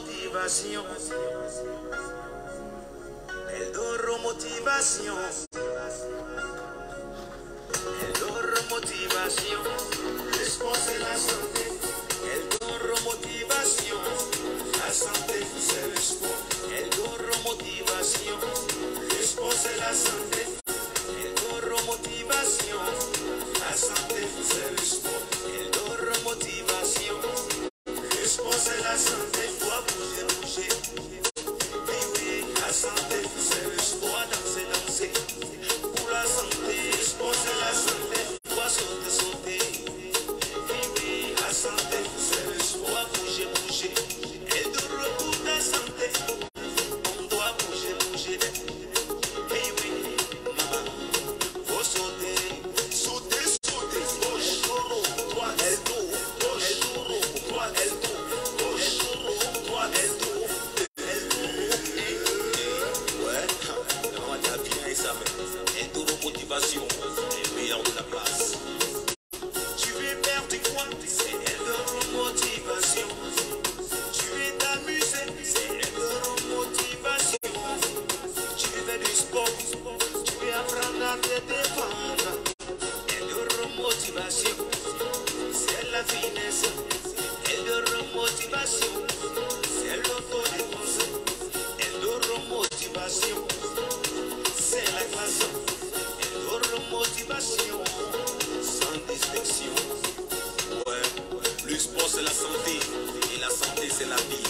motivation. Eldoro motivation. Eldoro motivation. Le sport c'est la santé. Eldoro motivation. La santé c'est le sport. Eldoro motivation. Le sport c'est la santé. Eldoro motivation. La santé c'est le sport. Eldoro motivation. Le sport c'est la santé. Faut bouger, bouger. Oui, oui, la santé c'est le sport. Danser, danser. Pour la santé, le sport c'est la santé. Faut sauter, sauter. Oui, oui, la santé c'est le sport. Bouger, bouger. Eldoro pour la santé. On doit bouger, bouger. Oui, oui, maman. Faut sauter, sauter, sauter. Gauche, Eldoro, droite, Eldoro, gauche, Eldoro, droite, Eldoro, gauche, Eldoro, droite, Eldoro, ouais, on t'a bien et ça fait. Eldoro motivation, les meilleurs de la place. Tu veux perdre du poids, c'est Eldoro motivation. Tu veux t'amuser, c'est Eldoro motivation. Tu veux du sport, tu veux apprendre à te défendre. Eldoro motivation, c'est la finesse. Eldoro motivation, c'est l'autodéfense. Eldoro motivation, c'est la classe. Eldoro motivation, sans distinction. Ouais, le sport c'est la santé, et la santé c'est la vie.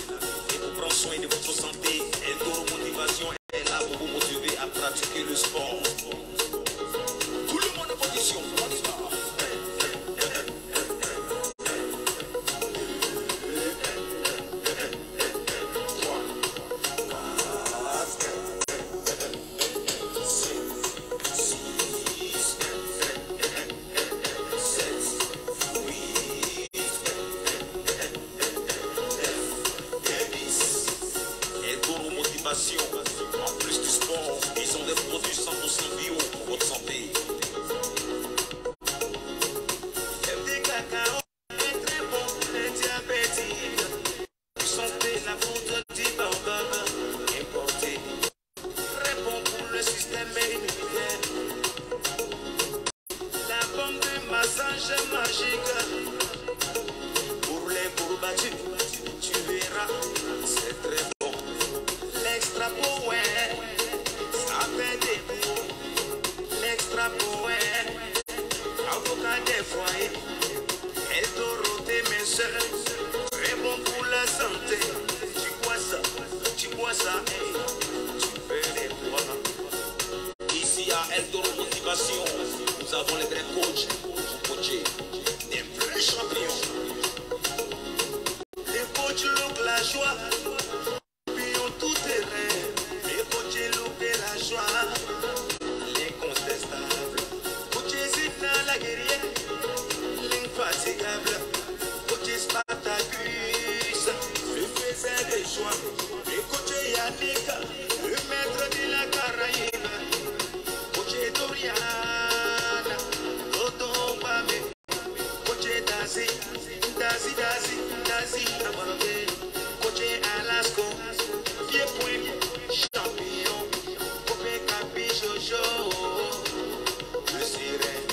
Et pour prendre soin de votre santé, Eldoro motivation est là pour vous motiver à pratiquer le sport. Tout le monde en position, on y va. Eldoro motivation, en plus du sport, ils ont des produits 100% bio pour votre santé. Des cacao est très bon pour les diabétiques. Pour santé, la poudre du baobab importé. Très bon pour le système immunitaire. La bombe de massage magique. Pour les courbatures, tu verras, c'est très bon. L'extra power, ça fait des bouts. L'extra power, avocat des foyers. Eldoro tes minceurs, très bon pour la santé. Tu bois ça, hey, tu fais des poids. Ici à Eldoro Motivation, nous avons les vrais coachs pour coacher des vrais champions. Les coachs louent la joie. Tout terrain, les coachés louper la joie, l'incontestable. Coachés Zidna la guerrière, l'infatigable. Coachés Spartacus, le faisait des choix. Les coachés Yannick, le maître de la Caraïbe. Coachés Dorian, Toto Bame. Coachés Dazi, Namabé. Coachés Alasko. Champion, Copé Capi Jojo, le sirène,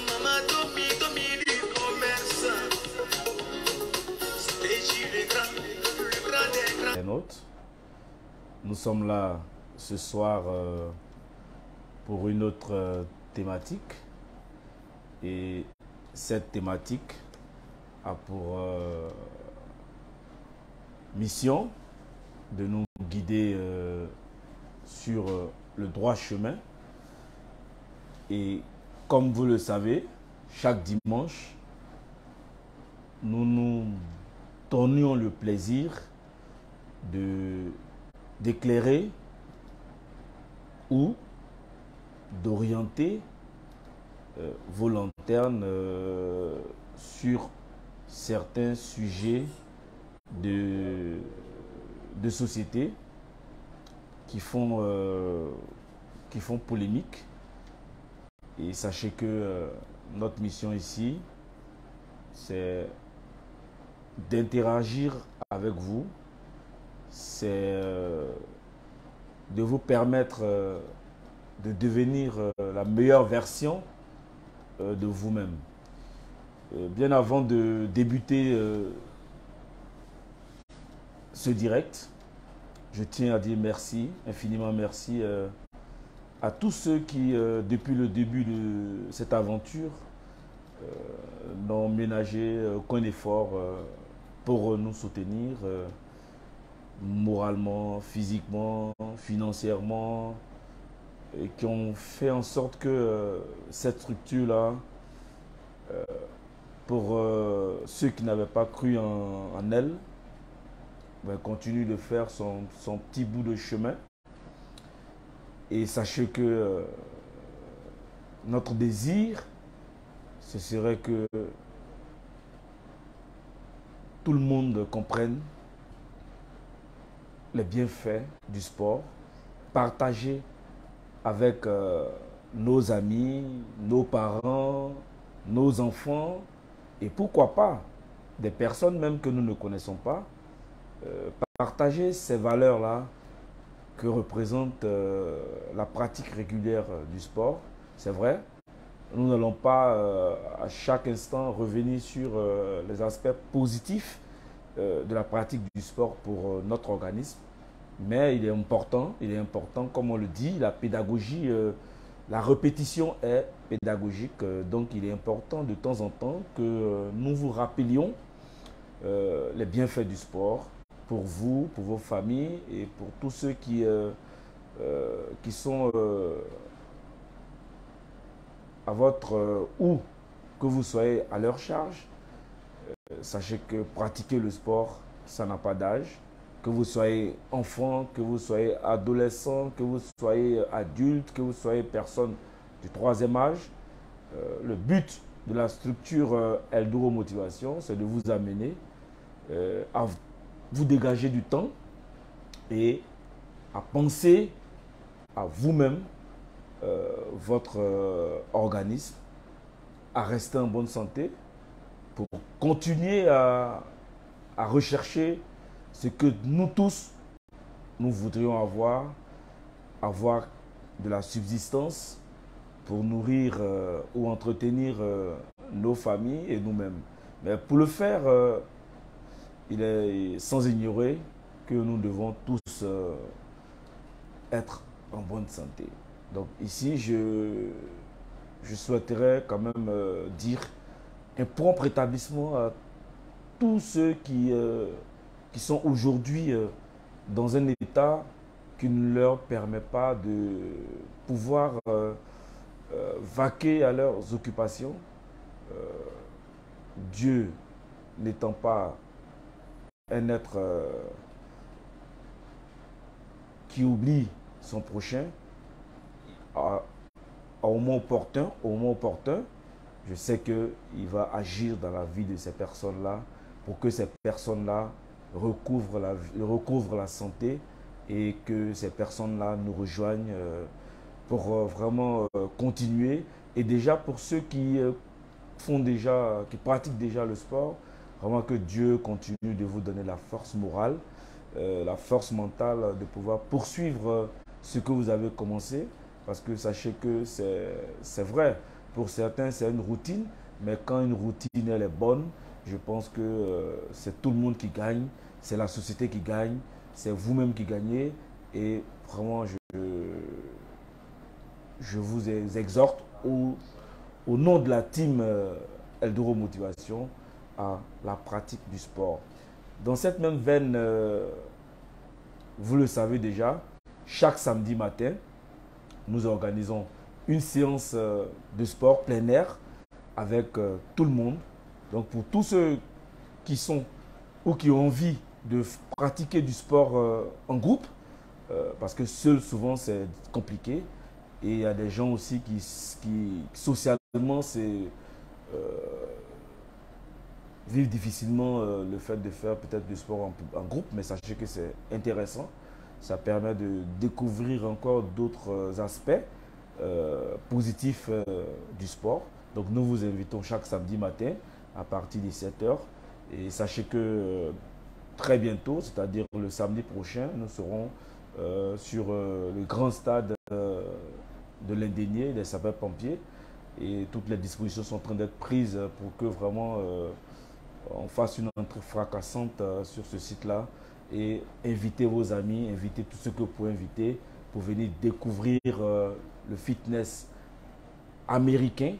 Maman Domi du commerce, Stégie le grand des grands. Nous sommes là ce soir pour une autre thématique, et cette thématique a pour mission de nous guider sur le droit chemin. Et comme vous le savez, chaque dimanche, nous nous donnions le plaisir d'éclairer ou d'orienter vos lanternes sur certains sujets de société qui font polémique. Et sachez que notre mission ici, c'est d'interagir avec vous c'est de vous permettre de devenir la meilleure version de vous-même. Bien avant de débuter ce direct, je tiens à dire merci, infiniment merci à tous ceux qui, depuis le début de cette aventure, n'ont ménagé aucun effort pour nous soutenir moralement, physiquement, financièrement, et qui ont fait en sorte que cette structure-là, pour ceux qui n'avaient pas cru en elle, ben, continue de faire son petit bout de chemin. Et sachez que notre désir, ce serait que tout le monde comprenne les bienfaits du sport, partager avec nos amis, nos parents, nos enfants, et pourquoi pas des personnes même que nous ne connaissons pas, partager ces valeurs-là que représente la pratique régulière du sport. C'est vrai, nous n'allons pas à chaque instant revenir sur les aspects positifs de la pratique du sport pour notre organisme, mais il est important, comme on le dit, la pédagogie, la répétition est pédagogique, donc il est important de temps en temps que nous vous rappelions les bienfaits du sport pour vous, pour vos familles et pour tous ceux qui sont à votre ou que vous soyez à leur charge. Sachez que pratiquer le sport, ça n'a pas d'âge. Que vous soyez enfant, que vous soyez adolescent, que vous soyez adulte, que vous soyez personne du troisième âge, le but de la structure Eldoro Motivation, c'est de vous amener à vous dégager du temps et à penser à vous-même, votre organisme, à rester en bonne santé pour continuer à rechercher ce que nous tous, nous voudrions avoir de la subsistance pour nourrir ou entretenir nos familles et nous-mêmes. Mais pour le faire, il est sans ignorer que nous devons tous être en bonne santé. Donc ici, je souhaiterais quand même dire un prompt rétablissement à tous ceux qui sont aujourd'hui dans un état qui ne leur permet pas de pouvoir vaquer à leurs occupations. Dieu n'étant pas un être qui oublie son prochain, au moment opportun, je sais qu'il va agir dans la vie de ces personnes-là pour que ces personnes-là recouvrent la santé et que ces personnes-là nous rejoignent pour vraiment continuer. Et déjà pour ceux qui pratiquent déjà le sport, vraiment que Dieu continue de vous donner la force morale, la force mentale de pouvoir poursuivre ce que vous avez commencé. Parce que sachez que c'est vrai, pour certains c'est une routine, mais quand une routine elle est bonne, je pense que c'est tout le monde qui gagne, c'est la société qui gagne, c'est vous-même qui gagnez. Et vraiment, je vous exhorte au nom de la team Eldoro Motivation à la pratique du sport. Dans cette même veine, vous le savez déjà, chaque samedi matin, nous organisons une séance de sport plein air avec tout le monde. Donc pour tous ceux qui sont ou qui ont envie de pratiquer du sport en groupe, parce que seul souvent c'est compliqué, et il y a des gens aussi qui socialement vivent difficilement le fait de faire peut-être du sport en groupe, mais sachez que c'est intéressant. Ça permet de découvrir encore d'autres aspects positifs du sport. Donc nous vous invitons chaque samedi matin à partir de 7 h. Et sachez que très bientôt, c'est-à-dire le samedi prochain, nous serons sur le grand stade de l'Indénié, des sapeurs-pompiers. Et toutes les dispositions sont en train d'être prises pour que vraiment on fasse une entrée fracassante sur ce site-là. Et invitez vos amis, invitez tous ceux que vous pouvez inviter pour venir découvrir le fitness américain,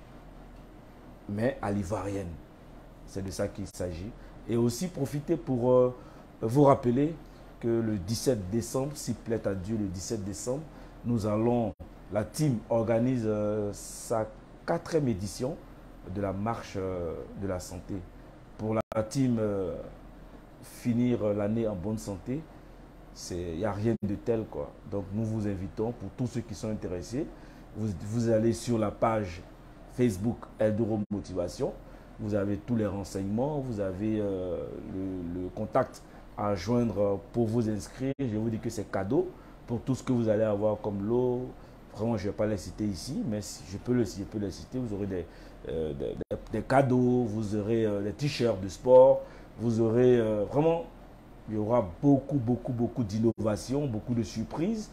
mais à l'ivoirienne. C'est de ça qu'il s'agit. Et aussi profitez pour vous rappeler que le 17 décembre, s'il plaît à Dieu, le 17 décembre, la team organise sa 4e édition de la marche de la santé. Pour la team finir l'année en bonne santé, il n'y a rien de tel, quoi. Donc nous vous invitons, pour tous ceux qui sont intéressés, vous allez sur la page Facebook Eldoro Motivation, vous avez tous les renseignements, vous avez le contact à joindre pour vous inscrire. Je vous dis que c'est cadeau pour tout ce que vous allez avoir comme lot. Vraiment, je ne vais pas les citer ici, mais je peux les citer. Vous aurez des cadeaux, vous aurez des t-shirts de sport, vous aurez vraiment, il y aura beaucoup d'innovations, beaucoup de surprises.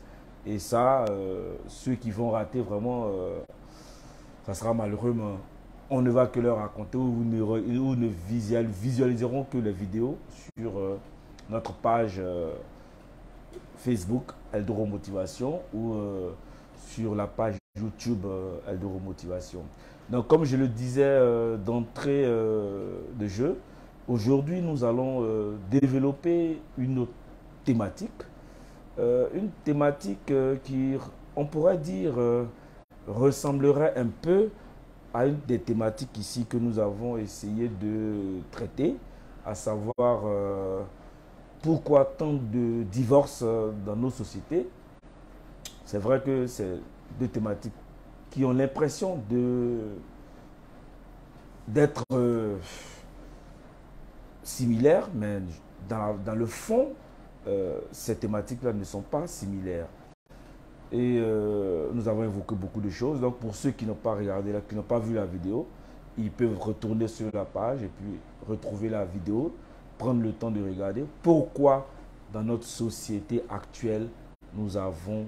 Et ça, ceux qui vont rater vraiment, ça sera malheureux. On ne va que leur raconter ou ne visualiseront que les vidéos sur notre page Facebook Eldoro Motivation ou sur la page YouTube Eldoro Motivation. Donc, comme je le disais d'entrée de jeu, aujourd'hui, nous allons développer une autre thématique. Une thématique qui, on pourrait dire, ressemblerait un peu à une des thématiques ici que nous avons essayé de traiter, à savoir pourquoi tant de divorces dans nos sociétés. C'est vrai que c'est deux thématiques qui ont l'impression d'être similaires, mais dans le fond, ces thématiques-là ne sont pas similaires. Et nous avons évoqué beaucoup de choses. Donc pour ceux qui n'ont pas regardé, qui n'ont pas vu la vidéo, ils peuvent retourner sur la page et puis retrouver la vidéo, prendre le temps de regarder pourquoi dans notre société actuelle, nous avons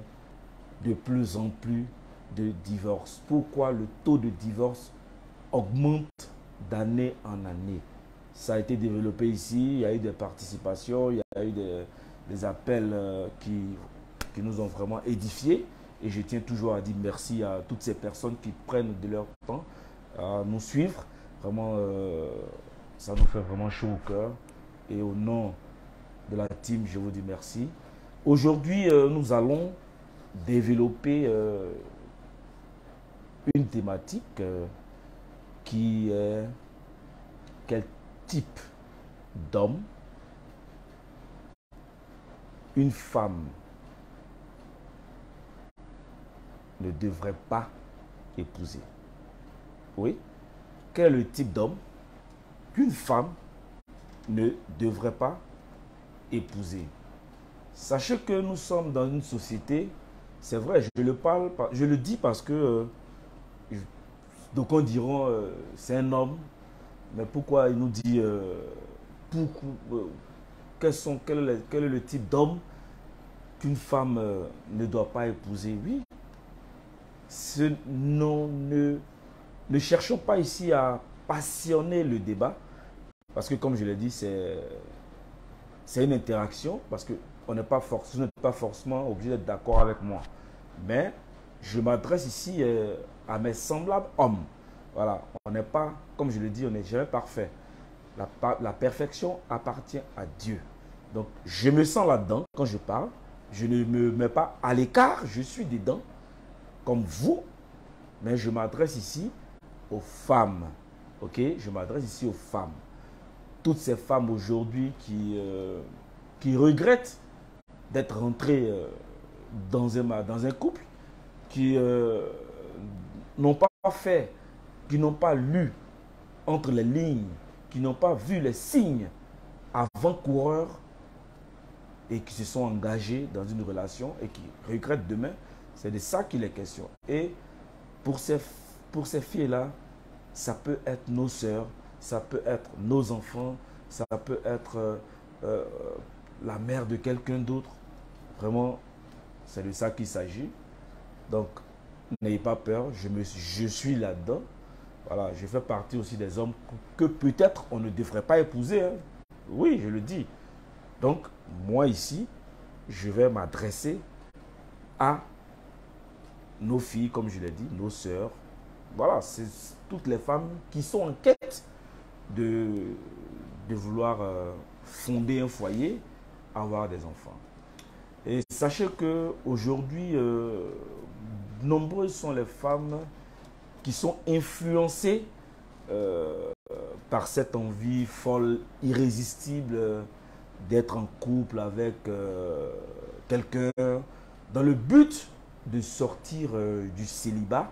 de plus en plus de divorces. Pourquoi le taux de divorce augmente d'année en année. Ça a été développé ici, il y a eu des participations, il y a eu des appels qui nous ont vraiment édifiés. Et je tiens toujours à dire merci à toutes ces personnes qui prennent de leur temps à nous suivre. Vraiment, ça nous fait vraiment chaud au cœur. Et au nom de la team, je vous dis merci. Aujourd'hui, nous allons développer une thématique qui est quel type d'homme une femme ne devrait pas épouser. Oui, quel est le type d'homme qu'une femme ne devrait pas épouser? Sachez que nous sommes dans une société, c'est vrai, je le dis parce que donc on dira c'est un homme, mais pourquoi il nous dit quel est le type d'homme qu'une femme ne doit pas épouser? Oui, ne cherchons pas ici à passionner le débat, parce que comme je l'ai dit, c'est une interaction, parce que vous n'êtes pas forcément obligé d'être d'accord avec moi. Mais je m'adresse ici à mes semblables hommes. Voilà, on n'est pas, comme je le dis, on n'est jamais parfait. La perfection appartient à Dieu. Donc, je me sens là-dedans quand je parle. Je ne me mets pas à l'écart, je suis dedans, comme vous. Mais je m'adresse ici aux femmes. Ok? Je m'adresse ici aux femmes. Toutes ces femmes aujourd'hui qui regrettent d'être rentrées dans un couple, qui n'ont pas fait, qui n'ont pas lu entre les lignes, qui n'ont pas vu les signes avant-coureurs et qui se sont engagés dans une relation et qui regrettent demain. C'est de ça qu'il est question. Et pour ces filles-là, ça peut être nos sœurs, ça peut être nos enfants, ça peut être euh, la mère de quelqu'un d'autre. Vraiment, c'est de ça qu'il s'agit. Donc, n'ayez pas peur, je suis là-dedans. Voilà, je fais partie aussi des hommes que peut-être on ne devrait pas épouser, hein. Oui, je le dis. Donc, moi ici, je vais m'adresser à nos filles, comme je l'ai dit, nos sœurs. Voilà, c'est toutes les femmes qui sont en quête de vouloir fonder un foyer, avoir des enfants. Et sachez qu'aujourd'hui, nombreuses sont les femmes qui sont influencées par cette envie folle, irrésistible d'être en couple avec quelqu'un dans le but de sortir du célibat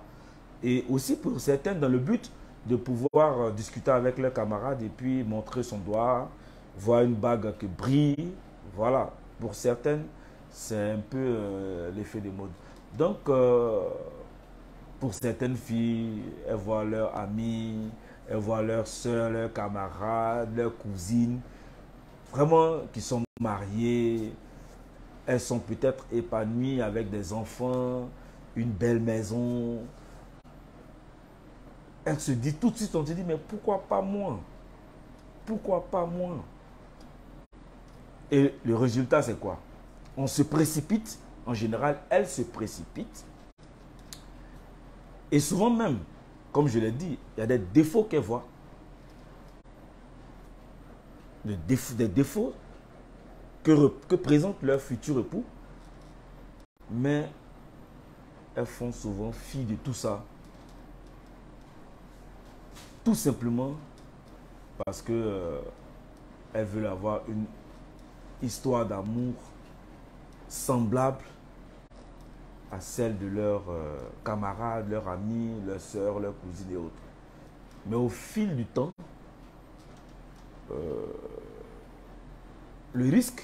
et aussi pour certaines dans le but de pouvoir discuter avec leurs camarades et puis montrer son doigt, voir une bague qui brille. Voilà, pour certaines, c'est un peu l'effet de mode. Donc, pour certaines filles, elles voient leurs amis, elles voient leurs soeurs, leurs camarades, leurs cousines, vraiment qui sont mariées. Elles sont peut-être épanouies avec des enfants, une belle maison. Elles se disent tout de suite, on se dit, mais pourquoi pas moi? Pourquoi pas moi? Et le résultat, c'est quoi? On se précipite. En général, elles se précipitent. Et souvent même, comme je l'ai dit, il y a des défauts qu'elles voient. Des défauts que présente leur futur époux. Mais elles font souvent fi de tout ça. Tout simplement parce que elles veulent avoir une histoire d'amour semblable à celle de leurs camarades, leurs amis, leurs sœurs, leurs cousines et autres. Mais au fil du temps, le risque,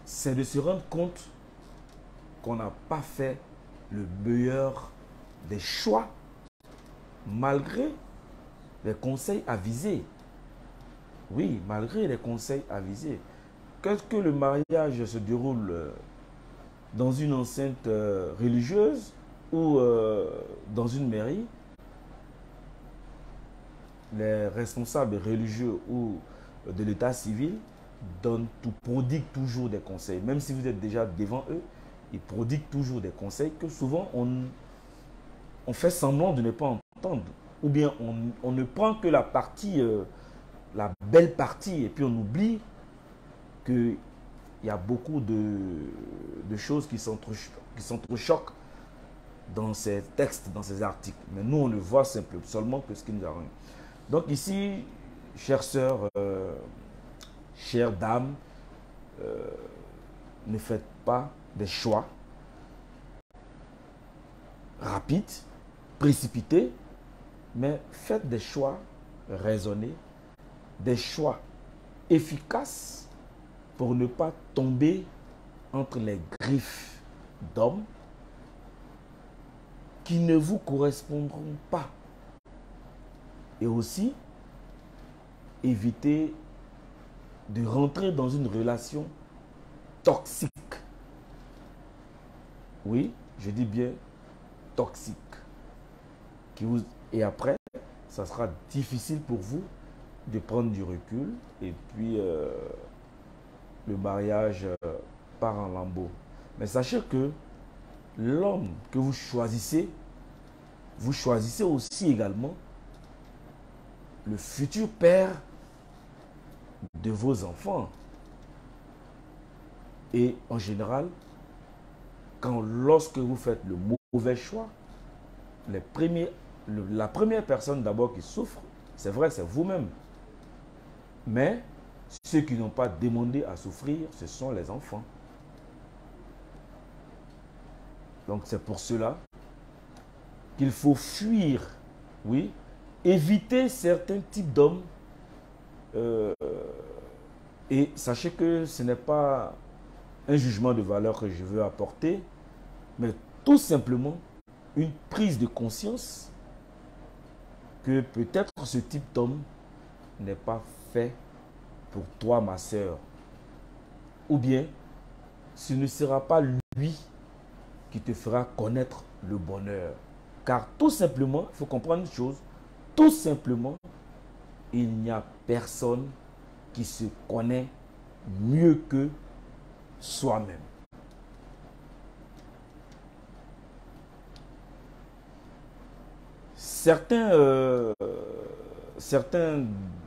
c'est de se rendre compte qu'on n'a pas fait le meilleur des choix malgré les conseils avisés. Oui, malgré les conseils avisés. Que le mariage se déroule dans une enceinte religieuse ou dans une mairie, les responsables religieux ou de l'état civil prodiguent toujours des conseils. Même si vous êtes déjà devant eux, ils prodiguent toujours des conseils que souvent on fait semblant de ne pas entendre. Ou bien on ne prend que la partie, la belle partie, et puis on oublie qu'il y a beaucoup de choses qui s'entrechoquent dans ces textes, dans ces articles. Mais nous, on ne voit seulement que ce qui nous arrange. Donc ici, chères sœurs, chères dames, ne faites pas des choix rapides, précipités, mais faites des choix raisonnés, des choix efficaces pour ne pas tomber entre les griffes d'hommes qui ne vous correspondront pas. Et aussi, éviter de rentrer dans une relation toxique. Oui, je dis bien toxique. Et après, ça sera difficile pour vous de prendre du recul et puis le mariage part en lambeaux. Mais sachez que l'homme que vous choisissez aussi également le futur père de vos enfants. Et en général, lorsque vous faites le mauvais choix, la première personne d'abord qui souffre, c'est vrai, c'est vous-même. Mais ceux qui n'ont pas demandé à souffrir, ce sont les enfants. Donc c'est pour cela qu'il faut fuir, oui, éviter certains types d'hommes. Et sachez que ce n'est pas un jugement de valeur que je veux apporter, mais tout simplement une prise de conscience que peut-être ce type d'homme n'est pas fait pour toi, ma sœur. Ou bien, ce ne sera pas lui qui te fera connaître le bonheur. Car tout simplement, il faut comprendre une chose, tout simplement, il n'y a personne qui se connaît mieux que soi-même. Certains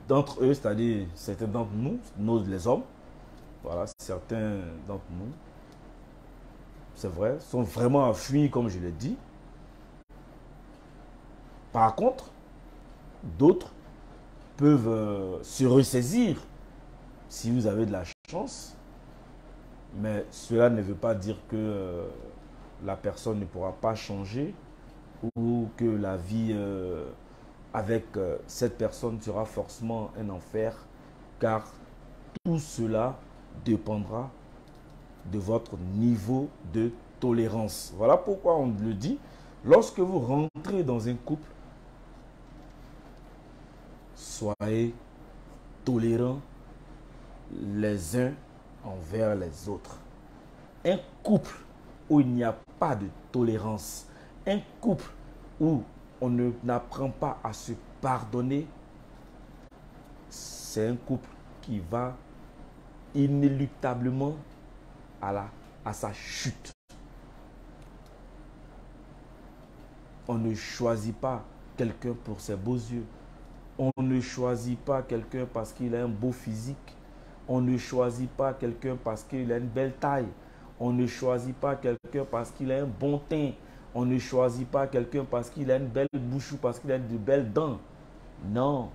d'entre eux, c'est-à-dire certains d'entre nous, les hommes, voilà, certains d'entre nous, c'est vrai, sont vraiment à fuir, comme je l'ai dit. Par contre, d'autres peuvent se ressaisir si vous avez de la chance, mais cela ne veut pas dire que la personne ne pourra pas changer ou que la vie avec cette personne sera forcément un enfer, car tout cela dépendra de votre niveau de tolérance. Voilà pourquoi on le dit, lorsque vous rentrez dans un couple, soyez tolérants les uns envers les autres. Un couple où il n'y a pas de tolérance, un couple où on n'apprend pas à se pardonner, c'est un couple qui va inéluctablement à sa chute. On ne choisit pas quelqu'un pour ses beaux yeux. On ne choisit pas quelqu'un parce qu'il a un beau physique. On ne choisit pas quelqu'un parce qu'il a une belle taille. On ne choisit pas quelqu'un parce qu'il a un bon teint. On ne choisit pas quelqu'un parce qu'il a une belle bouche ou parce qu'il a de belles dents. Non.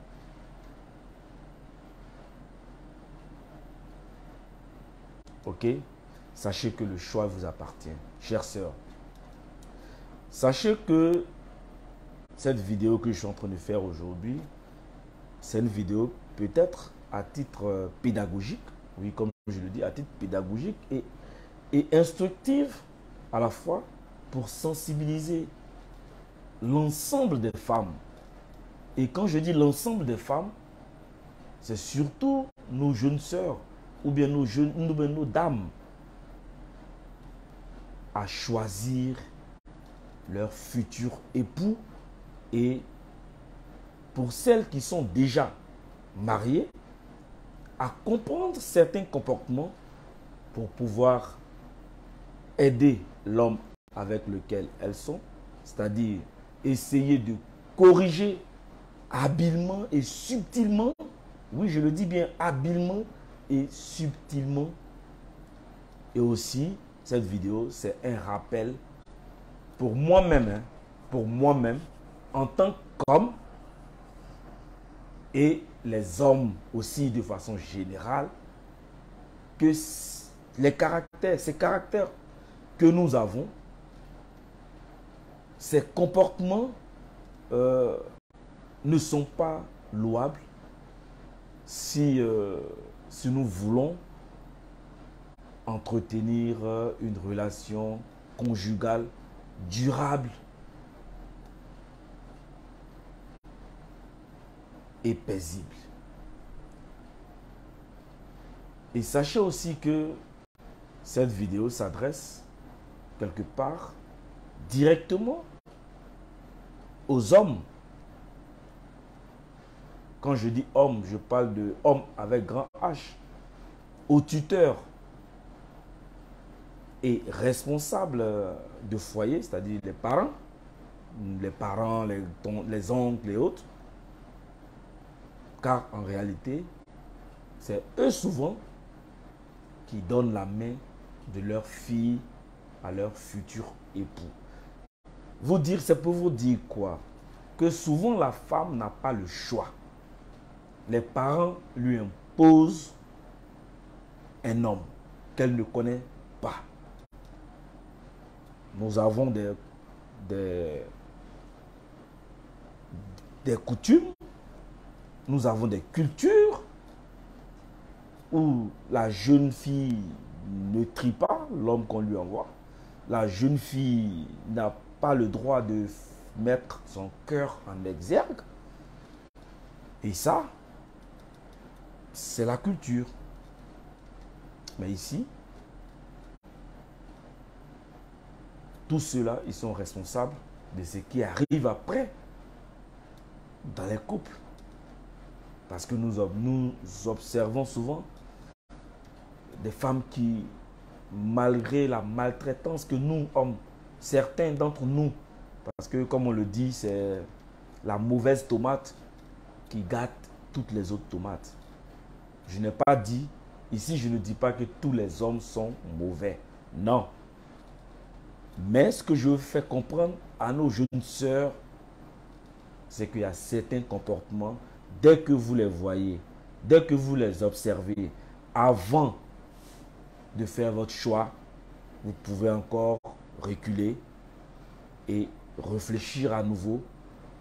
Ok? Sachez que le choix vous appartient, chère sœur. Sachez que cette vidéo que je suis en train de faire aujourd'hui, c'est une vidéo peut-être à titre pédagogique, oui, comme je le dis, à titre pédagogique et instructive à la fois pour sensibiliser l'ensemble des femmes. Et quand je dis l'ensemble des femmes, c'est surtout nos jeunes sœurs ou bien nos dames à choisir leur futur époux, et pour celles qui sont déjà mariées, à comprendre certains comportements pour pouvoir aider l'homme avec lequel elles sont, c'est-à-dire essayer de corriger habilement et subtilement, oui je le dis bien, habilement et subtilement. Et aussi, cette vidéo, c'est un rappel pour moi-même, en tant qu'homme, et les hommes aussi de façon générale, que ces caractères que nous avons, ces comportements ne sont pas louables si nous voulons entretenir une relation conjugale durable et paisible. Et sachez aussi que cette vidéo s'adresse quelque part directement aux hommes. Quand je dis homme, je parle de homme avec grand H, aux tuteurs et responsables de foyer, c'est-à-dire les parents, les oncles et autres. Car en réalité, c'est eux souvent qui donnent la main de leur fille à leur futur époux. C'est pour vous dire quoi? Que souvent la femme n'a pas le choix. Les parents lui imposent un homme qu'elle ne connaît pas. Nous avons des coutumes, nous avons des cultures où la jeune fille ne trie pas l'homme qu'on lui envoie. La jeune fille n'a pas le droit de mettre son cœur en exergue. Et ça, c'est la culture. Mais ici, tous ceux-là, ils sont responsables de ce qui arrive après dans les couples. Parce que nous observons souvent des femmes qui, malgré la maltraitance que nous, hommes, certains d'entre nous, parce que comme on le dit, c'est la mauvaise tomate qui gâte toutes les autres tomates. Je n'ai pas dit, ici je ne dis pas que tous les hommes sont mauvais. Non. Mais ce que je fais comprendre à nos jeunes sœurs, c'est qu'il y a certains comportements, dès que vous les voyez, dès que vous les observez, avant de faire votre choix, vous pouvez encore reculer et réfléchir à nouveau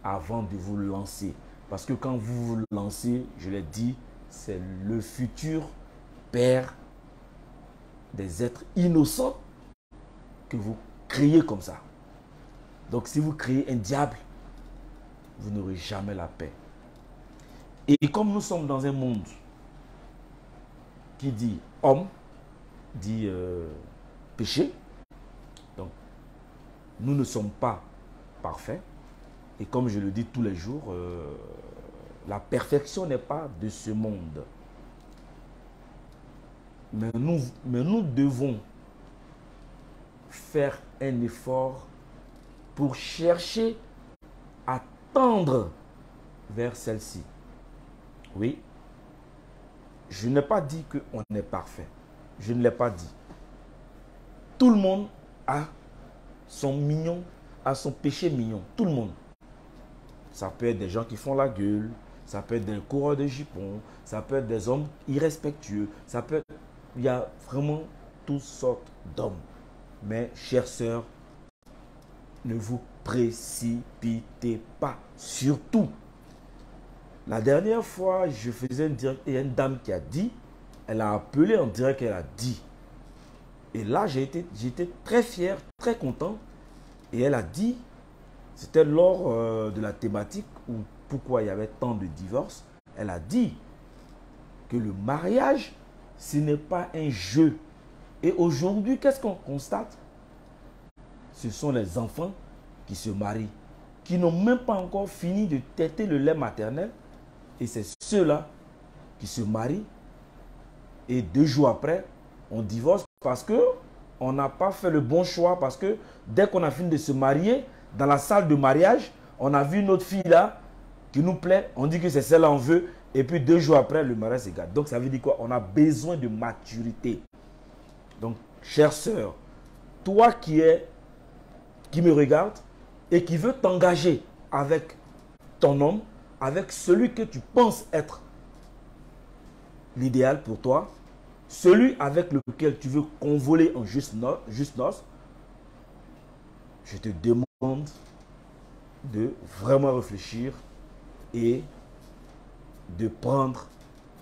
avant de vous lancer. Parce que quand vous vous lancez, je l'ai dit, c'est le futur père des êtres innocents que vous créez comme ça. Donc si vous créez un diable, vous n'aurez jamais la paix. Et comme nous sommes dans un monde qui dit homme, dit péché, donc nous ne sommes pas parfaits. Et comme je le dis tous les jours, la perfection n'est pas de ce monde. Mais nous devons faire un effort pour chercher à tendre vers celle-ci. Oui, je n'ai pas dit qu'on est parfait. Je ne l'ai pas dit. Tout le monde a son mignon, a son péché mignon. Tout le monde. Ça peut être des gens qui font la gueule, ça peut être des coureurs de jupons, ça peut être des hommes irrespectueux, ça peut être... Il y a vraiment toutes sortes d'hommes. Mais, chères sœurs, ne vous précipitez pas. Surtout, la dernière fois, je faisais une direct et il y a une dame qui a dit, elle a appelé en direct, elle a dit. Et là, j'étais très fier, très content. Et elle a dit, c'était lors de la thématique où pourquoi il y avait tant de divorces. Elle a dit que le mariage, ce n'est pas un jeu. Et aujourd'hui, qu'est-ce qu'on constate? Ce sont les enfants qui se marient, qui n'ont même pas encore fini de téter le lait maternel. Et c'est ceux-là qui se marient. Et 2 jours après, on divorce parce qu'on n'a pas fait le bon choix. Parce que dès qu'on a fini de se marier, dans la salle de mariage, on a vu notre fille là qui nous plaît. On dit que c'est celle-là qu'on veut. Et puis 2 jours après, le mariage s'égale. Donc ça veut dire quoi? On a besoin de maturité. Donc, chère sœur, toi qui me regarde et qui veut t'engager avec ton homme, avec celui que tu penses être l'idéal pour toi, celui avec lequel tu veux convoler en juste noces, je te demande de vraiment réfléchir et de prendre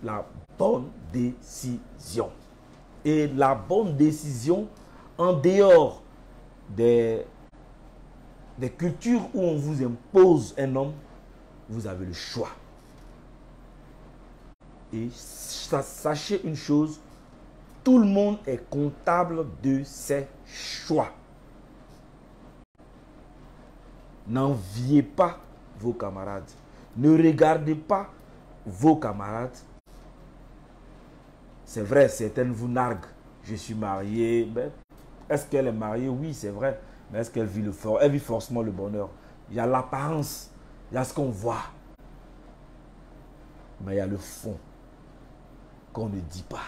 la bonne décision. Et la bonne décision, en dehors des cultures où on vous impose un homme, vous avez le choix. Et sachez une chose, tout le monde est comptable de ses choix. N'enviez pas vos camarades. Ne regardez pas vos camarades. C'est vrai, certaines vous narguent. Je suis marié. Est-ce qu'elle est mariée? Oui, c'est vrai. Mais est-ce qu'elle vit elle vit forcément le bonheur? Il y a l'apparence. Il y a ce qu'on voit. Mais il y a le fond qu'on ne dit pas.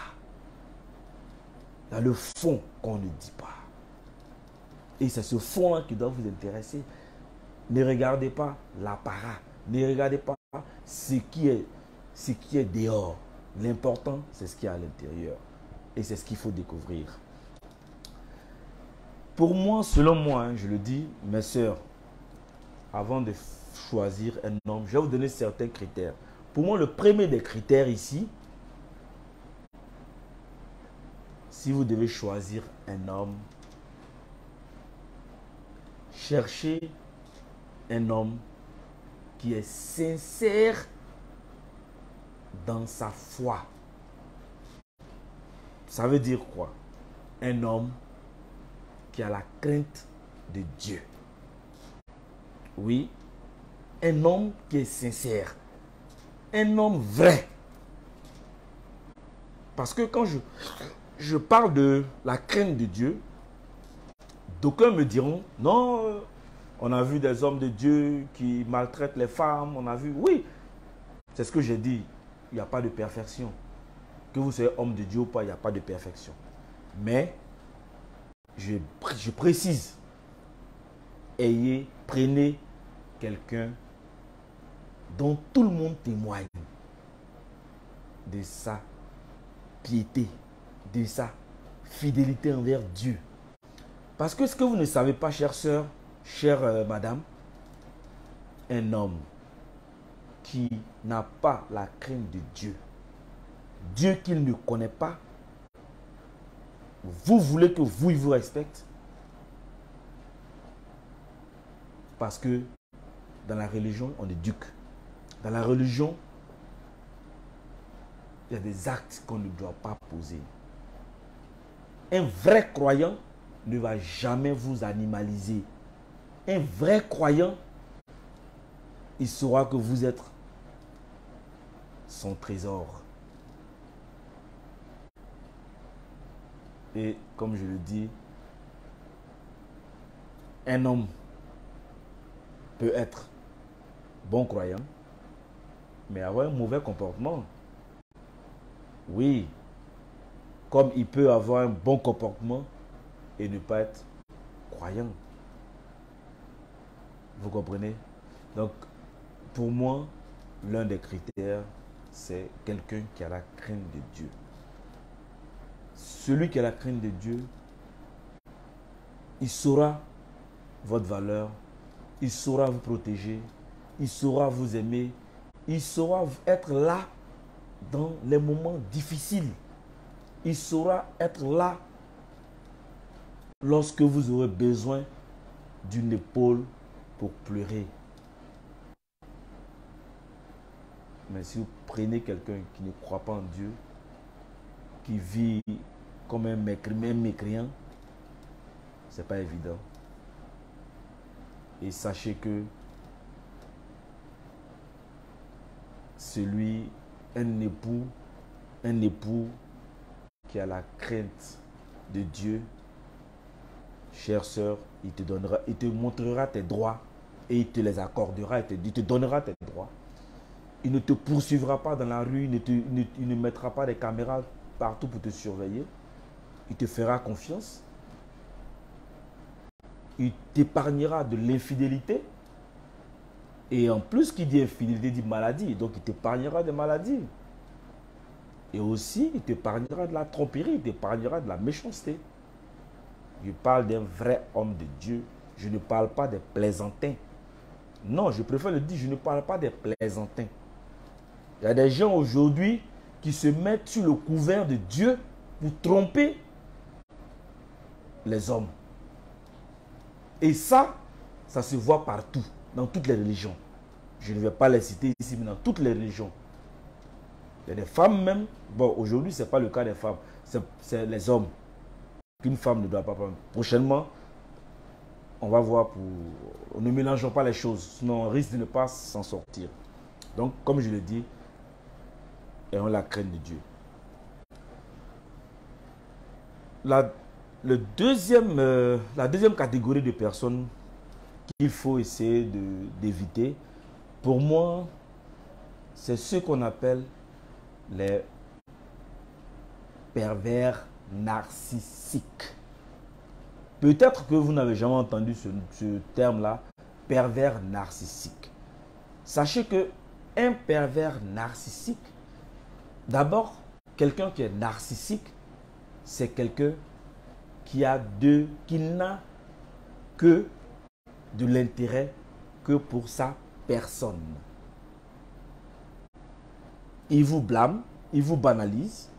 Il y a le fond qu'on ne dit pas. Et c'est ce fond-là qui doit vous intéresser. Ne regardez pas l'apparat. Ne regardez pas ce qui est dehors. L'important, c'est ce qui est à l'intérieur. Et c'est ce qu'il faut découvrir. Pour moi, selon moi, je le dis, mes sœurs, avant de choisir un homme, je vais vous donner certains critères. Pour moi, le premier des critères ici, si vous devez choisir un homme, cherchez un homme qui est sincère dans sa foi. Ça veut dire quoi? Un homme qui a la crainte de Dieu. Oui, un homme qui est sincère. Un homme vrai. Parce que quand je parle de la crainte de Dieu, d'aucuns me diront, non, on a vu des hommes de Dieu qui maltraitent les femmes, on a vu, oui, c'est ce que j'ai dit, il n'y a pas de perfection. Que vous soyez homme de Dieu ou pas, il n'y a pas de perfection. Mais, je précise, prenez quelqu'un dont tout le monde témoigne de sa piété, de sa fidélité envers Dieu. Parce que ce que vous ne savez pas, chère sœur, chère madame, un homme qui n'a pas la crainte de Dieu, Dieu qu'il ne connaît pas, vous voulez que il vous respecte? Parce que dans la religion, on éduque. Dans la religion, il y a des actes qu'on ne doit pas poser. Un vrai croyant ne va jamais vous animaliser. Un vrai croyant, il saura que vous êtes son trésor. Et comme je le dis, un homme peut être bon croyant, mais avoir un mauvais comportement. Oui, comme il peut avoir un bon comportement et ne pas être croyant. Vous comprenez? Donc, pour moi, l'un des critères, c'est quelqu'un qui a la crainte de Dieu. Celui qui a la crainte de Dieu, il saura votre valeur, il saura vous protéger, il saura vous aimer, il saura être là dans les moments difficiles. Il saura être là lorsque vous aurez besoin d'une épaule pour pleurer. Mais si vous prenez quelqu'un qui ne croit pas en Dieu, qui vit comme un mécréant, c'est pas évident. Et sachez que un époux qui a la crainte de Dieu, chère sœur, il te montrera tes droits et il te les accordera, il te donnera tes droits. Il ne te poursuivra pas dans la rue, il ne mettra pas des caméras partout pour te surveiller. Il te fera confiance. Il t'épargnera de l'infidélité. Et en plus, qui dit infidélité dit maladie. Donc, il t'épargnera des maladies. Et aussi, il t'épargnera de la tromperie, il t'épargnera de la méchanceté. Je parle d'un vrai homme de Dieu. Je ne parle pas des plaisantins. Non, je préfère le dire, je ne parle pas des plaisantins. Il y a des gens aujourd'hui qui se mettent sur le couvert de Dieu pour tromper les hommes. Et ça se voit partout, dans toutes les religions. Je ne vais pas les citer ici, mais dans toutes les religions. Il y a des femmes même, bon, aujourd'hui, ce n'est pas le cas des femmes, c'est les hommes qu'une femme ne doit pas prendre. Prochainement, on va voir ne mélangeons pas les choses, sinon on risque de ne pas s'en sortir. Donc, comme je le dis, ayons la crainte de Dieu. La deuxième catégorie de personnes qu'il faut essayer d'éviter, pour moi, c'est ce qu'on appelle les pervers narcissiques. Peut-être que vous n'avez jamais entendu ce terme-là, pervers narcissique. Sachez que un pervers narcissique, d'abord, quelqu'un qui est narcissique, c'est quelqu'un qui n'a que de l'intérêt que pour sa personne. Il vous blâme, il vous banalise.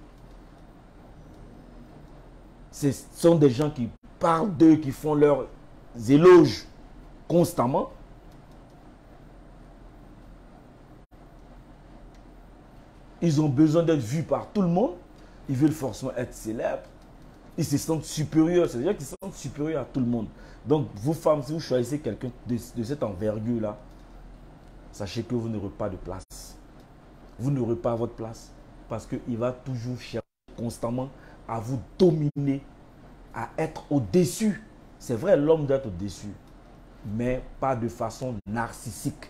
Ce sont des gens qui parlent d'eux, qui font leurs éloges constamment. Ils ont besoin d'être vus par tout le monde. Ils veulent forcément être célèbres. Ils se sentent supérieurs. C'est-à-dire qu'ils se sentent supérieurs à tout le monde. Donc, vous femmes, si vous choisissez quelqu'un de cette envergure-là, sachez que vous n'aurez pas de place. Vous n'aurez pas votre place. Parce qu'il va toujours chercher constamment à vous dominer, à être au-dessus. C'est vrai, l'homme doit être au-dessus. Mais pas de façon narcissique.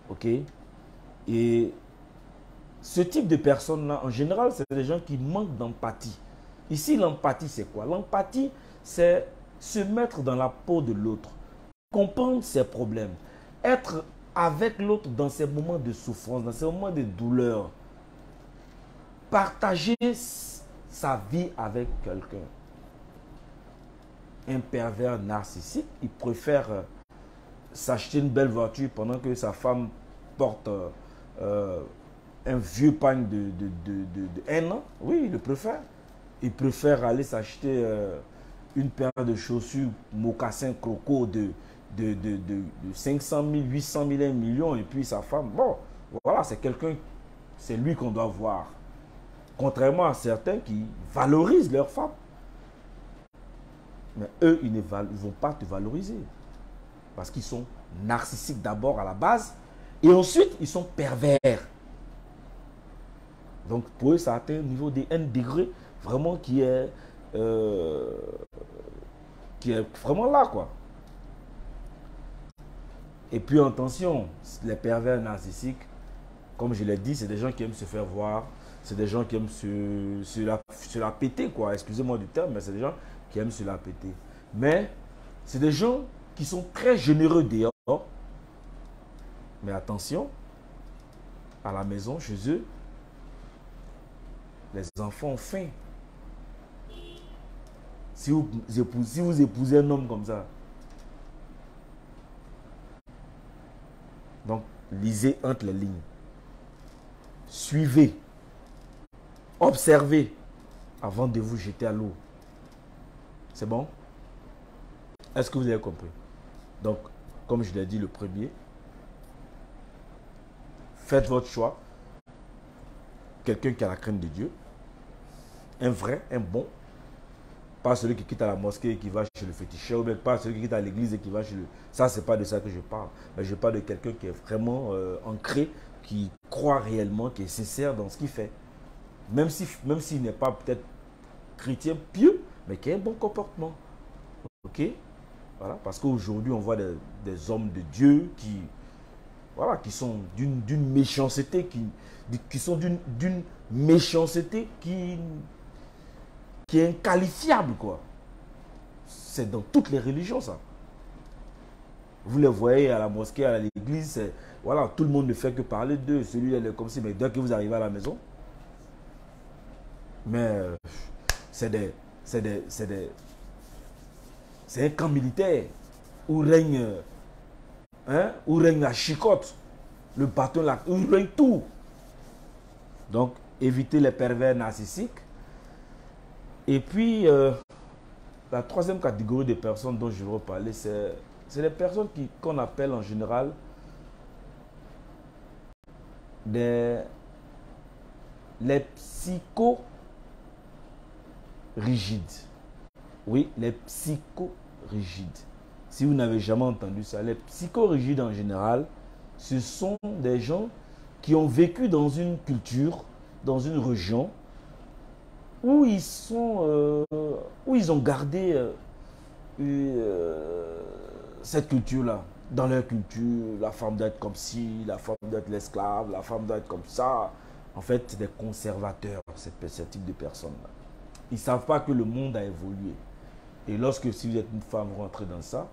Ok? Et ce type de personnes-là, en général, c'est des gens qui manquent d'empathie. Ici, l'empathie, c'est quoi? L'empathie, c'est se mettre dans la peau de l'autre, comprendre ses problèmes, être avec l'autre dans ses moments de souffrance, dans ses moments de douleur, partager sa vie avec quelqu'un. Un pervers narcissique, il préfère s'acheter une belle voiture pendant que sa femme porte un vieux pagne de haine. Oui, il le préfère. Il préfère aller s'acheter une paire de chaussures mocassins croco de 500 000, 800 000, 1 million. Et puis sa femme, bon, voilà, c'est quelqu'un, c'est lui qu'on doit voir. Contrairement à certains qui valorisent leur femme. Mais eux, ils ne vont pas te valoriser. Parce qu'ils sont narcissiques d'abord à la base. Et ensuite, ils sont pervers. Donc pour eux, ça atteint un niveau de un degré vraiment qui est vraiment là, quoi. Et puis attention, les pervers narcissiques, comme je l'ai dit, c'est des gens qui aiment se faire voir. C'est des gens qui aiment se la péter, quoi. Excusez-moi du terme, mais c'est des gens qui aiment se la péter. Mais c'est des gens qui sont très généreux dehors. Mais attention, à la maison, chez eux, les enfants ont faim. Si vous épousez un homme comme ça, donc lisez entre les lignes. Suivez. Observez avant de vous jeter à l'eau. C'est bon? Est-ce que vous avez compris? Donc, comme je l'ai dit le premier, faites votre choix. Quelqu'un qui a la crainte de Dieu. Un vrai, un bon. Pas celui qui quitte à la mosquée et qui va chez le féticheur. Ou bien pas celui qui quitte à l'église et qui va chez le... Ça, c'est pas de ça que je parle. Mais je parle de quelqu'un qui est vraiment ancré, qui croit réellement, qui est sincère dans ce qu'il fait. Même s'il n'est pas peut-être chrétien pieux, mais qui a un bon comportement. Ok? Voilà, parce qu'aujourd'hui, on voit des hommes de Dieu qui, voilà, qui sont d'une méchanceté, qui sont d'une méchanceté qui est inqualifiable, quoi. C'est dans toutes les religions, ça. Vous les voyez à la mosquée, à l'église, voilà, tout le monde ne fait que parler d'eux. Celui-là, il est comme si, mais dès que vous arrivez à la maison, mais c'est un camp militaire où règne la chicotte, le bâton, où règne tout. Donc, évitez les pervers narcissiques. Et puis, la troisième catégorie de personnes dont je veux parler, c'est les personnes qu'on appelle en général les psychorigides. Oui, les psychorigides. Si vous n'avez jamais entendu ça, les psychorigides en général, ce sont des gens qui ont vécu dans une culture, dans une région, où ils ont gardé cette culture-là. Dans leur culture, la femme doit être comme ci, la femme doit être l'esclave, la femme doit être comme ça. En fait, c'est des conservateurs, ce type de personnes-là. Ils ne savent pas que le monde a évolué. Et lorsque, si vous êtes une femme, vous rentrez dans ça,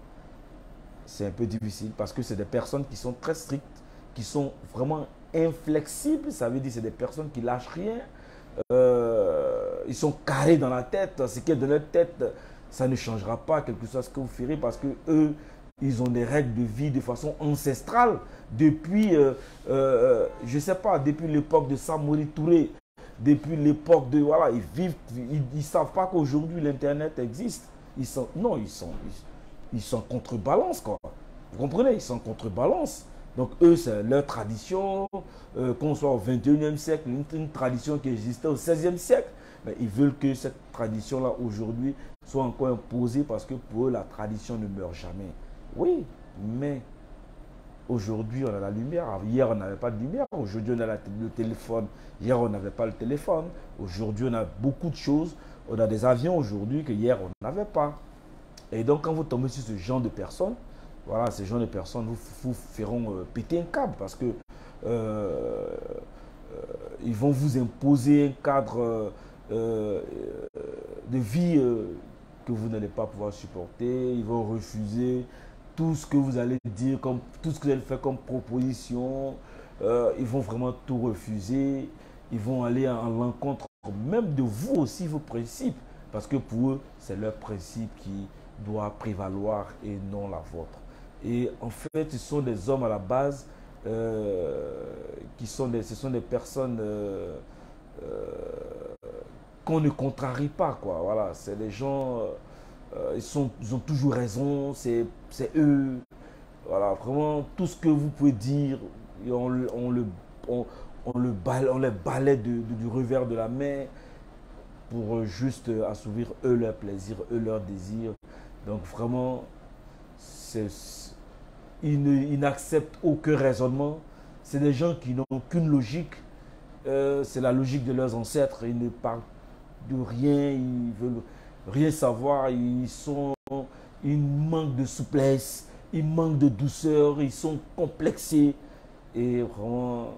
c'est un peu difficile parce que c'est des personnes qui sont très strictes, qui sont vraiment inflexibles. Ça veut dire que c'est des personnes qui lâchent rien. Ils sont carrés dans la tête. Ce qui est dans leur tête, ça ne changera pas, quel que soit ce que vous ferez, parce que eux, ils ont des règles de vie de façon ancestrale depuis, je ne sais pas, depuis l'époque de Samori Touré, depuis l'époque de, voilà, ils savent pas qu'aujourd'hui l'internet existe. Ils sont contrebalance, quoi. Vous comprenez? Ils sont contrebalance. Donc eux, c'est leur tradition, qu'on soit au 21e siècle, une tradition qui existait au 16e siècle. Mais ils veulent que cette tradition-là, aujourd'hui, soit encore imposée parce que pour eux, la tradition ne meurt jamais. Oui, mais aujourd'hui, on a la lumière. Hier, on n'avait pas de lumière. Aujourd'hui, on a le téléphone. Hier, on n'avait pas le téléphone. Aujourd'hui, on a beaucoup de choses. On a des avions aujourd'hui que hier, on n'avait pas. Et donc, quand vous tombez sur ce genre de personnes, voilà, ces genre de personnes vous feront péter un câble parce que ils vont vous imposer un cadre de vie que vous n'allez pas pouvoir supporter. Ils vont refuser tout ce que vous allez dire, tout ce que vous allez faire comme proposition. Ils vont vraiment tout refuser. Ils vont aller à l'encontre même de vous aussi, vos principes. Parce que pour eux, c'est leur principe qui doit prévaloir et non la vôtre. Et en fait, ce sont des hommes à la base ce sont des personnes qu'on ne contrarie pas, quoi. Voilà, c'est des gens, ils ont toujours raison, c'est eux. Voilà, vraiment, tout ce que vous pouvez dire, on les balaie du revers de la main pour juste assouvir eux leur plaisir, eux leur désir. Donc vraiment, ils n'acceptent aucun raisonnement. C'est des gens qui n'ont qu'une logique. C'est la logique de leurs ancêtres. Ils ne parlent de rien, ils veulent rien savoir. Ils manquent de souplesse, ils manquent de douceur, ils sont complexés. Et vraiment,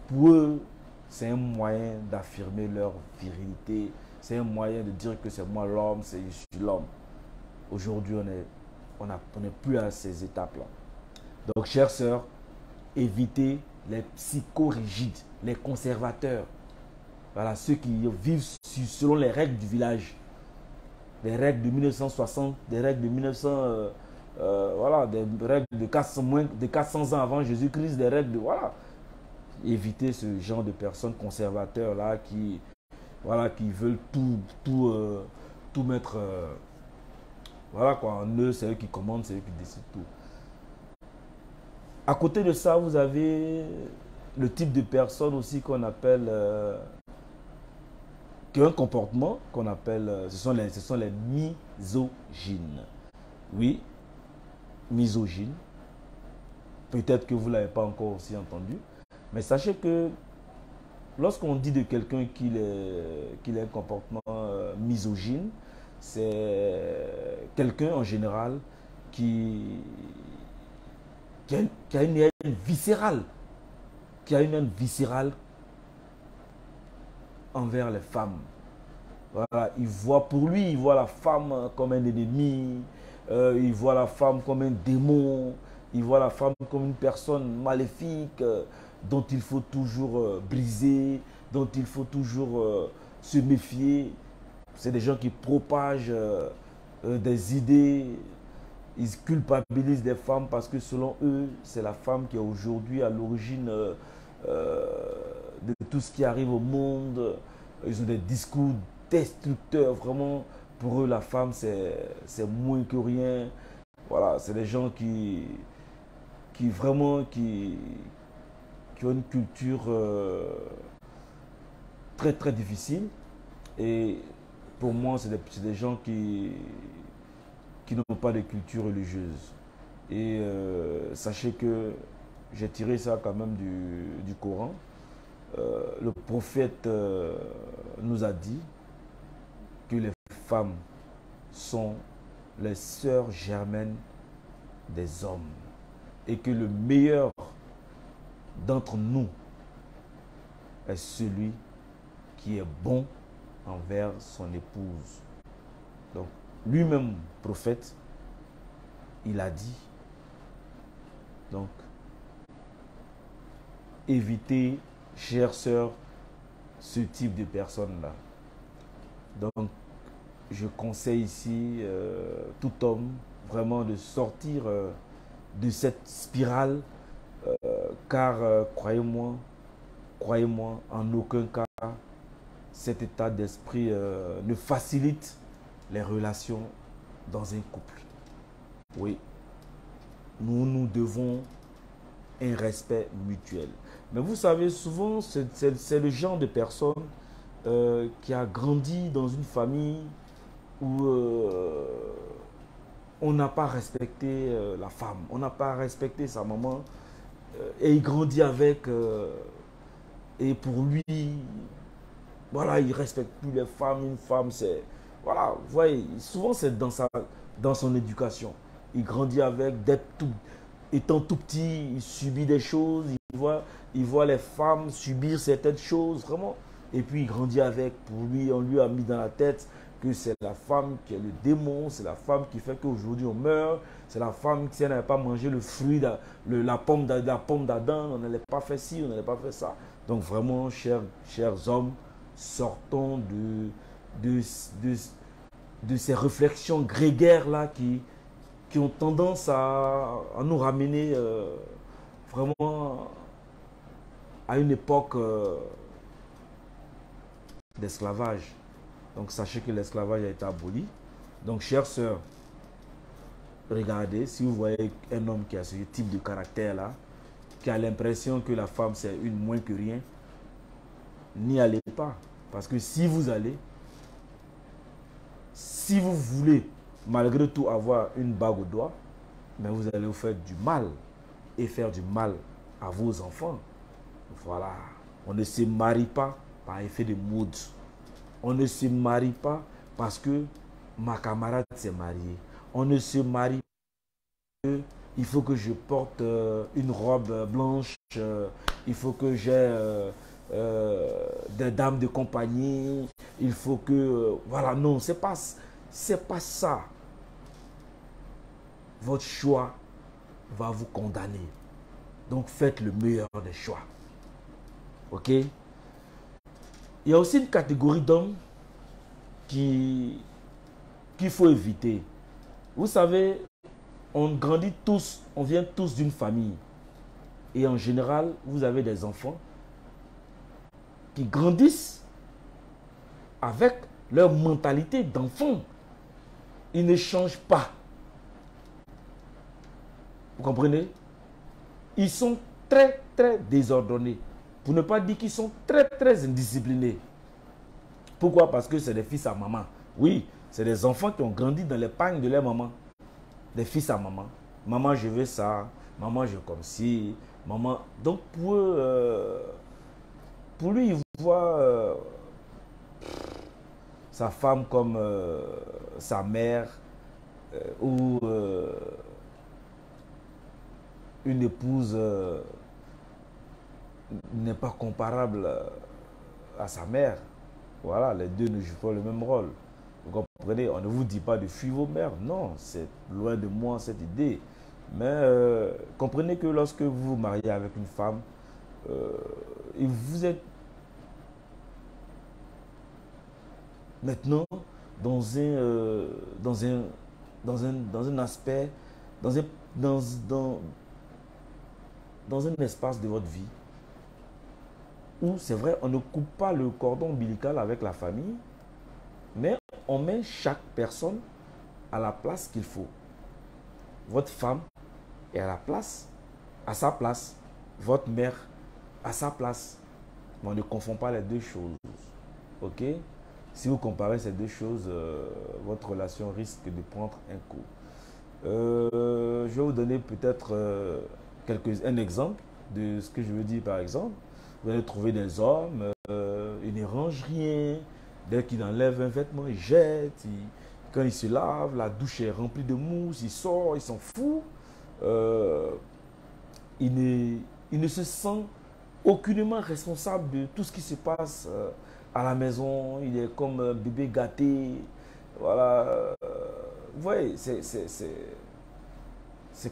pour eux, c'est un moyen d'affirmer leur virilité. C'est un moyen de dire que c'est moi l'homme, je suis l'homme. Aujourd'hui, on n'est plus à ces étapes-là. Donc, chères sœurs, évitez les psychorigides, les conservateurs. Voilà, ceux qui vivent selon les règles du village. Les règles de 1960, des règles de 1900, voilà, des règles de 400 ans avant Jésus-Christ, des règles de... Voilà. Évitez ce genre de personnes conservateurs-là qui, voilà, qui veulent tout mettre... voilà quoi, en eux, c'est eux qui commandent, c'est eux qui décident tout. À côté de ça, vous avez le type de personne aussi qu'on appelle, qui a un comportement qu'on appelle, ce sont les misogynes. Oui, misogynes. Peut-être que vous ne l'avez pas encore aussi entendu. Mais sachez que lorsqu'on dit de quelqu'un qu'il a un comportement misogyne, c'est quelqu'un en général qui a une haine viscérale, envers les femmes. Voilà, il voit la femme comme un ennemi, il voit la femme comme un démon, il voit la femme comme une personne maléfique dont il faut toujours briser, dont il faut toujours se méfier. C'est des gens qui propagent des idées. Ils culpabilisent des femmes parce que selon eux, c'est la femme qui est aujourd'hui à l'origine de tout ce qui arrive au monde. Ils ont des discours destructeurs. Vraiment, pour eux, la femme, c'est moins que rien. Voilà, c'est des gens qui ont une culture très très difficile. Et pour moi, c'est des gens qui n'ont pas de culture religieuse. Et sachez que j'ai tiré ça quand même du Coran. Le prophète nous a dit que les femmes sont les sœurs germaines des hommes et que le meilleur d'entre nous est celui qui est bon envers son épouse. Donc, lui-même, prophète, il a dit, donc, évitez, chères sœurs, ce type de personnes-là. Donc, je conseille ici tout homme vraiment de sortir de cette spirale, car croyez-moi, en aucun cas, cet état d'esprit ne facilite les relations dans un couple. Oui, nous devons un respect mutuel. Mais vous savez, souvent, c'est le genre de personne qui a grandi dans une famille où on n'a pas respecté la femme, on n'a pas respecté sa maman, et il grandit avec, et pour lui, voilà, il respecte plus les femmes. Une femme, c'est, voilà, vous voyez, souvent c'est dans son éducation. Il grandit avec, étant tout petit, il subit des choses, il voit les femmes subir certaines choses, vraiment. Et puis il grandit avec, pour lui, on lui a mis dans la tête que c'est la femme qui est le démon, c'est la femme qui fait qu'aujourd'hui on meurt, c'est la femme qui, si elle n'avait pas mangé le fruit, la pomme d'Adam, on n'allait pas faire ci, on n'allait pas faire ça. Donc vraiment, chers hommes, sortons de, de, de ces réflexions grégaires-là qui ont tendance à nous ramener vraiment à une époque d'esclavage. Donc sachez que l'esclavage a été aboli. Donc chères sœurs, regardez, si vous voyez un homme qui a ce type de caractère-là, qui a l'impression que la femme c'est une moins que rien, n'y allez pas. Parce que si vous allez, si vous voulez malgré tout avoir une bague au doigt, mais vous allez vous faire du mal et faire du mal à vos enfants. Voilà. On ne se marie pas par effet de mode. On ne se marie pas parce que ma camarade s'est mariée. On ne se marie pas parce que il faut que je porte une robe blanche. Il faut que j'ai des dames de compagnie. Il faut que... voilà, non, c'est pas ça. Votre choix va vous condamner. Donc faites le meilleur des choix. Ok? Il y a aussi une catégorie d'hommes qu'il faut éviter. Vous savez, on grandit tous, on vient tous d'une famille. Et en général, vous avez des enfants qui grandissent avec leur mentalité d'enfant. Ils ne changent pas. Vous comprenez? Ils sont très, très désordonnés. Pour ne pas dire qu'ils sont très, très indisciplinés. Pourquoi? Parce que c'est des fils à maman. Oui, c'est des enfants qui ont grandi dans l'épargne de leur maman. Des fils à maman. Maman, je veux ça. Maman, je veux comme ci. Maman. Donc, pour lui, il voit sa femme comme sa mère ou une épouse n'est pas comparable à sa mère. Voilà, les deux ne jouent pas le même rôle. Vous comprenez? On ne vous dit pas de fuir vos mères. Non, c'est loin de moi cette idée. Mais comprenez que lorsque vous vous mariez avec une femme, et vous êtes maintenant dans un aspect, dans un espace de votre vie où c'est vrai, on ne coupe pas le cordon ombilical avec la famille, mais on met chaque personne à la place qu'il faut. Votre femme est à la place, à sa place. Votre mère à sa place. Mais on ne confond pas les deux choses. Ok? Si vous comparez ces deux choses, votre relation risque de prendre un coup. Je vais vous donner peut-être un exemple de ce que je veux dire par exemple. Vous allez trouver des hommes, ils ne rangent rien. Dès qu'ils enlèvent un vêtement, ils jettent. Quand ils se lavent, la douche est remplie de mousse, ils sortent, ils s'en foutent. Ils ne se sentent aucunement responsables de tout ce qui se passe à la maison. Il est comme un bébé gâté. Voilà. Vous voyez, c'est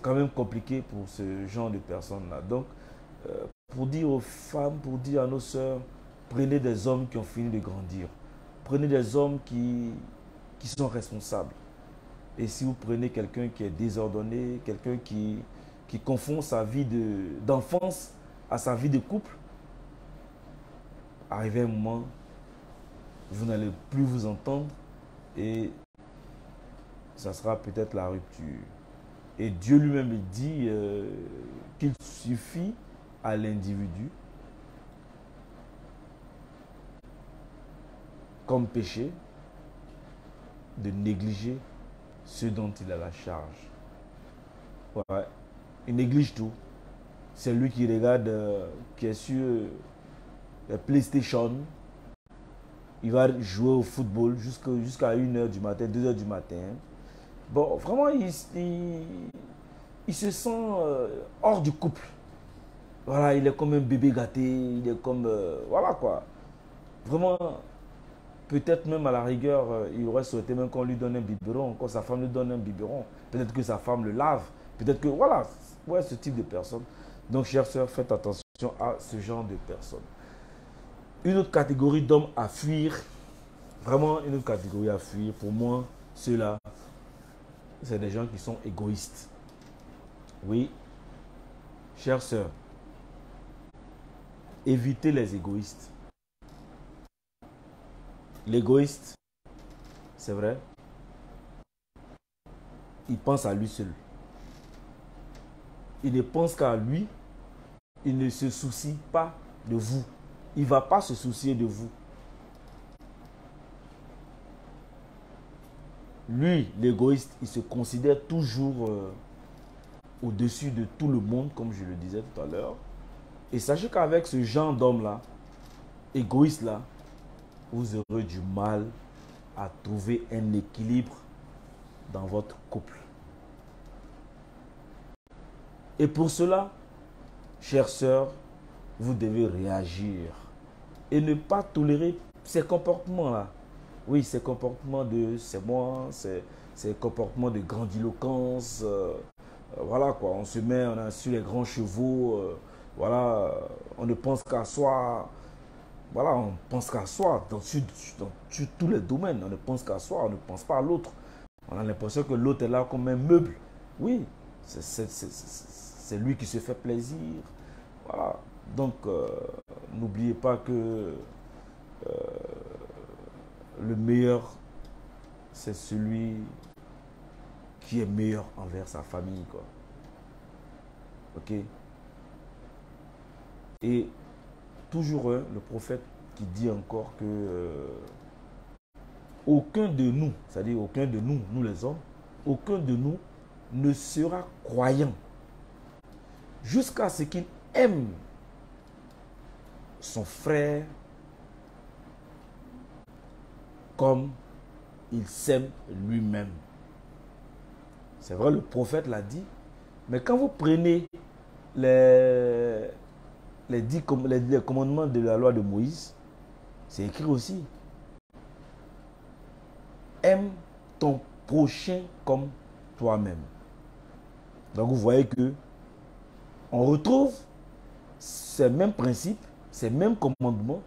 quand même compliqué pour ce genre de personnes-là. Donc, pour dire aux femmes, pour dire à nos sœurs, prenez des hommes qui ont fini de grandir. Prenez des hommes qui sont responsables. Et si vous prenez quelqu'un qui est désordonné, quelqu'un qui confond sa vie d'enfance à sa vie de couple, arrivé un moment, vous n'allez plus vous entendre et ça sera peut-être la rupture. Et Dieu lui-même dit qu'il suffit à l'individu, comme péché, de négliger ce dont il a la charge. Ouais. Il néglige tout. C'est lui qui regarde, qui est sur la PlayStation. Il va jouer au football jusqu'à 1h du matin, 2h du matin. Bon, vraiment, il se sent hors du couple. Voilà, il est comme un bébé gâté. Il est comme... voilà quoi. Vraiment, peut-être même à la rigueur, il aurait souhaité même qu'on lui donne un biberon, quand sa femme lui donne un biberon. Peut-être que sa femme le lave. Peut-être que, voilà, ouais, ce type de personne. Donc, chères sœurs, faites attention à ce genre de personnes. Une autre catégorie d'hommes à fuir, vraiment une autre catégorie à fuir, pour moi, ceux-là, c'est des gens qui sont égoïstes. Oui, chères sœurs, évitez les égoïstes. L'égoïste, c'est vrai, il pense à lui seul. Il ne pense qu'à lui, il ne se soucie pas de vous. Il ne va pas se soucier de vous. Lui, l'égoïste, il se considère toujours au-dessus de tout le monde, comme je le disais tout à l'heure. Et sachez qu'avec ce genre d'homme-là, égoïste-là, vous aurez du mal à trouver un équilibre dans votre couple. Et pour cela, chères sœurs, vous devez réagir et ne pas tolérer ces comportements-là. Oui, ces comportements de c'est moi, ces comportements de grandiloquence. Voilà quoi, on se met on a sur les grands chevaux. Voilà, on ne pense qu'à soi. Voilà, on pense qu'à soi sur tous les domaines. On ne pense qu'à soi, on ne pense pas à l'autre. On a l'impression que l'autre est là comme un meuble. Oui, c'est lui qui se fait plaisir. Voilà. Donc, n'oubliez pas que le meilleur, c'est celui qui est meilleur envers sa famille, quoi. Ok? Et toujours, le prophète qui dit encore que aucun de nous, c'est-à-dire aucun de nous, nous les hommes, aucun de nous ne sera croyant jusqu'à ce qu'il aime son frère comme il s'aime lui-même. C'est vrai, le prophète l'a dit, mais quand vous prenez les commandements de la loi de Moïse, c'est écrit aussi. Aime ton prochain comme toi-même. Donc vous voyez que on retrouve ces mêmes principes, ces mêmes commandements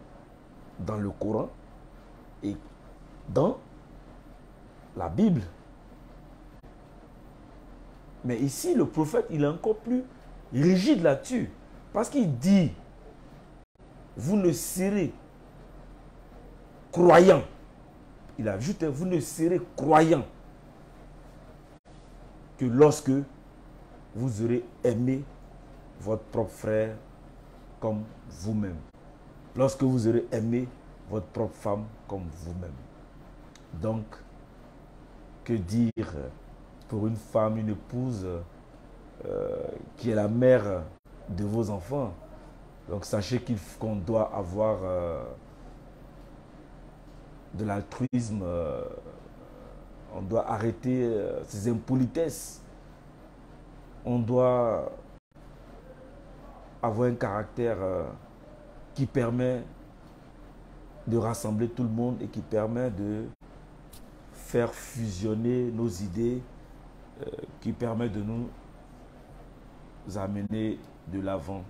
dans le Coran et dans la Bible. Mais ici, le prophète, il est encore plus rigide là-dessus. Parce qu'il dit, vous ne serez croyant. Il ajoute, vous ne serez croyant que lorsque vous aurez aimé votre propre frère comme vous-même. Lorsque vous aurez aimé votre propre femme comme vous-même. Donc, que dire pour une femme, une épouse qui est la mère de vos enfants? Donc, sachez qu'on doit avoir de l'altruisme. On doit arrêter ces impolitesses. On doit avoir un caractère qui permet de rassembler tout le monde et qui permet de faire fusionner nos idées, qui permet de nous amener de l'avant.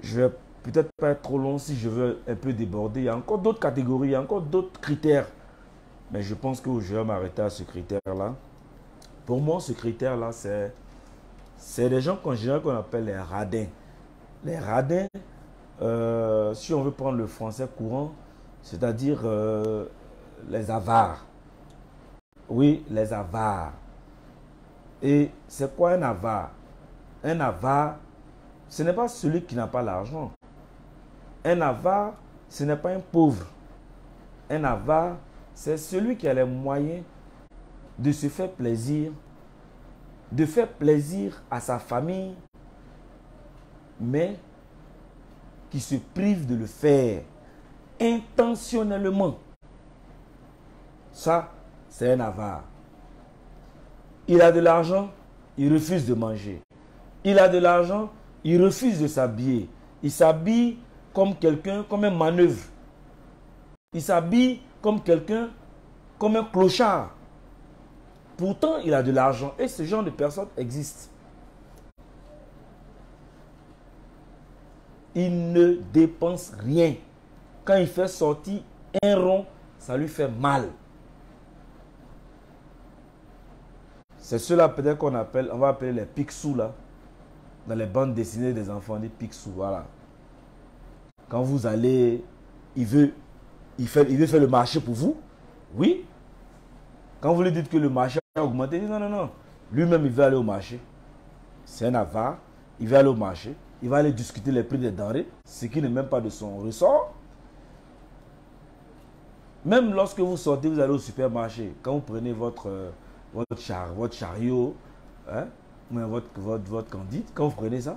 Je vais peut-être pas être trop long si je veux un peu déborder. Il y a encore d'autres catégories, il y a encore d'autres critères. Mais je pense que je vais m'arrêter à ce critère-là. Pour moi, ce critère-là, c'est des gens qu'on appelle les radins. Les radins, si on veut prendre le français courant, c'est-à-dire les avares. Oui, les avares. Et c'est quoi un avare? Un avare, ce n'est pas celui qui n'a pas l'argent. Un avare, ce n'est pas un pauvre. Un avare, c'est celui qui a les moyens de se faire plaisir, de faire plaisir à sa famille, mais qui se prive de le faire intentionnellement. Ça, c'est un avare. Il a de l'argent, il refuse de manger. Il a de l'argent, il refuse de s'habiller. Il s'habille comme quelqu'un, comme un manœuvre. Il s'habille comme quelqu'un, comme un clochard. Pourtant, il a de l'argent et ce genre de personnes existe. Il ne dépense rien. Quand il fait sortir un rond, ça lui fait mal. C'est ceux-là peut-être qu'on appelle, on va appeler les picsous là. Dans les bandes dessinées des enfants, des picsous, voilà. Quand vous allez, il veut faire le marché pour vous. Oui. Quand vous lui dites que le marché a augmenté, il dit non, non, non. Lui-même, il veut aller au marché. C'est un avare. Il veut aller au marché. Il va aller discuter les prix des denrées, ce qui n'est même pas de son ressort. Même lorsque vous sortez, vous allez au supermarché. Quand vous prenez votre chariot, hein, votre candide, quand vous prenez ça,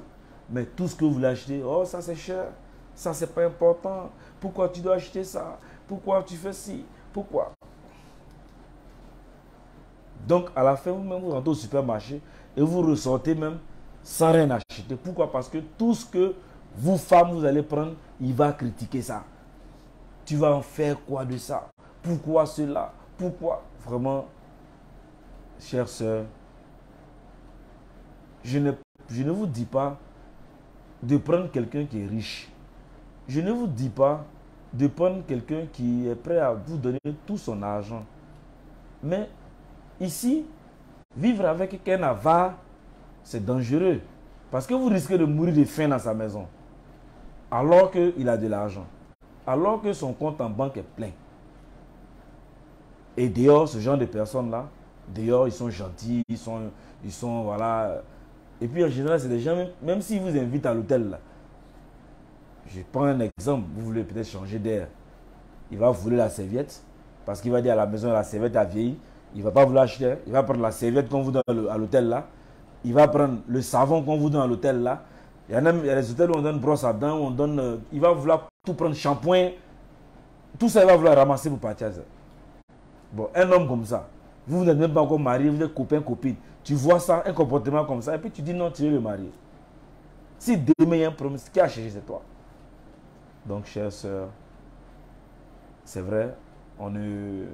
mais tout ce que vous voulez acheter, oh ça c'est cher, ça c'est pas important, pourquoi tu dois acheter ça, pourquoi tu fais ci, pourquoi? Donc à la fin, vous-même vous rentrez au supermarché et vous ressortez même sans rien acheter. Pourquoi? Parce que tout ce que vous femmes vous allez prendre, il va critiquer ça. Tu vas en faire quoi de ça? Pourquoi cela? Pourquoi? Vraiment, chères sœurs, je ne vous dis pas de prendre quelqu'un qui est riche. Je ne vous dis pas de prendre quelqu'un qui est prêt à vous donner tout son argent. Mais ici, vivre avec un avare, c'est dangereux. Parce que vous risquez de mourir de faim dans sa maison. Alors qu'il a de l'argent. Alors que son compte en banque est plein. Et dehors, ce genre de personnes-là, dehors, ils sont gentils, ils sont, voilà. Et puis en général, c'est des gens, même s'ils vous invitent à l'hôtel, là. Je prends un exemple, vous voulez peut-être changer d'air. Il va voler la serviette, parce qu'il va dire à la maison, la serviette a vieilli. Il ne va pas vous l'acheter. Il va prendre la serviette qu'on vous donne à l'hôtel là. Il va prendre le savon qu'on vous donne à l'hôtel là. Il y a des hôtels où on donne brosse à dents, où on donne, il va vouloir tout prendre, shampoing. Tout ça, il va vouloir ramasser pour partir. Bon, un homme comme ça, vous n'êtes même pas encore marié, vous êtes copain, copine. Tu vois ça, un comportement comme ça, et puis tu dis non, tu veux le marier. Si demain il y a un problème, qui a cherché, c'est toi. Donc, chères sœurs, c'est vrai, on ne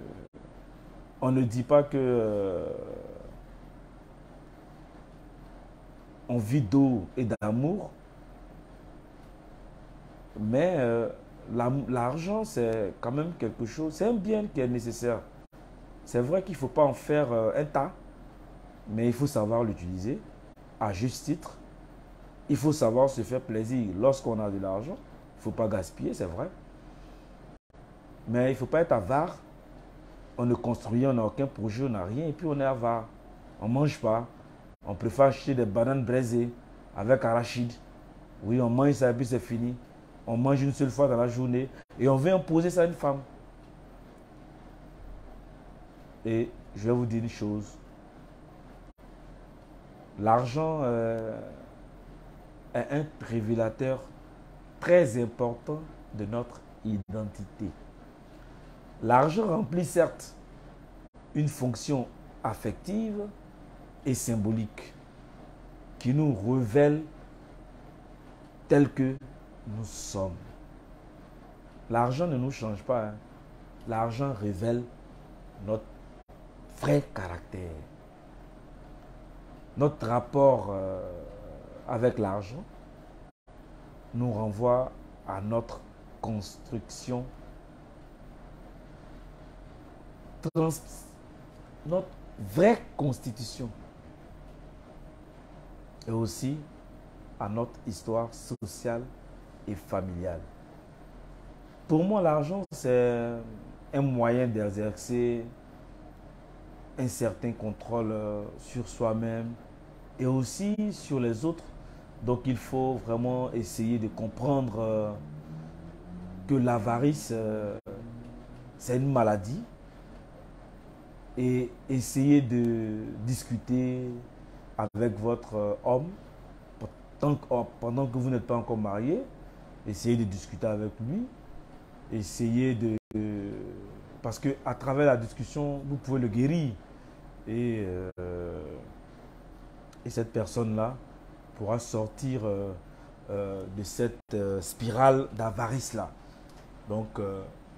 dit pas que on vit d'eau et d'amour, mais l'argent, c'est quand même quelque chose, c'est un bien qui est nécessaire. C'est vrai qu'il ne faut pas en faire un tas, mais il faut savoir l'utiliser à juste titre. Il faut savoir se faire plaisir lorsqu'on a de l'argent. Il ne faut pas gaspiller, c'est vrai. Mais il ne faut pas être avare. On ne construit, on n'a aucun projet, on n'a rien, et puis on est avare. On ne mange pas. On préfère acheter des bananes braisées avec arachide. Oui, on mange ça et puis c'est fini. On mange une seule fois dans la journée et on veut imposer ça à une femme. Et je vais vous dire une chose. L'argent est un révélateur très important de notre identité. L'argent remplit certes une fonction affective et symbolique qui nous révèle tel que nous sommes. L'argent ne nous change pas. Hein. L'argent révèle notre vrai caractère. Notre rapport avec l'argent nous renvoie à notre construction, notre vraie constitution et aussi à notre histoire sociale et familiale. Pour moi, l'argent, c'est un moyen d'exercer un certain contrôle sur soi-même et aussi sur les autres. Donc il faut vraiment essayer de comprendre que l'avarice, c'est une maladie et essayer de discuter avec votre homme pendant que vous n'êtes pas encore marié. Essayez de discuter avec lui. Essayez de... parce qu'à travers la discussion, vous pouvez le guérir. Et cette personne-là pourra sortir de cette spirale d'avarice-là. Donc,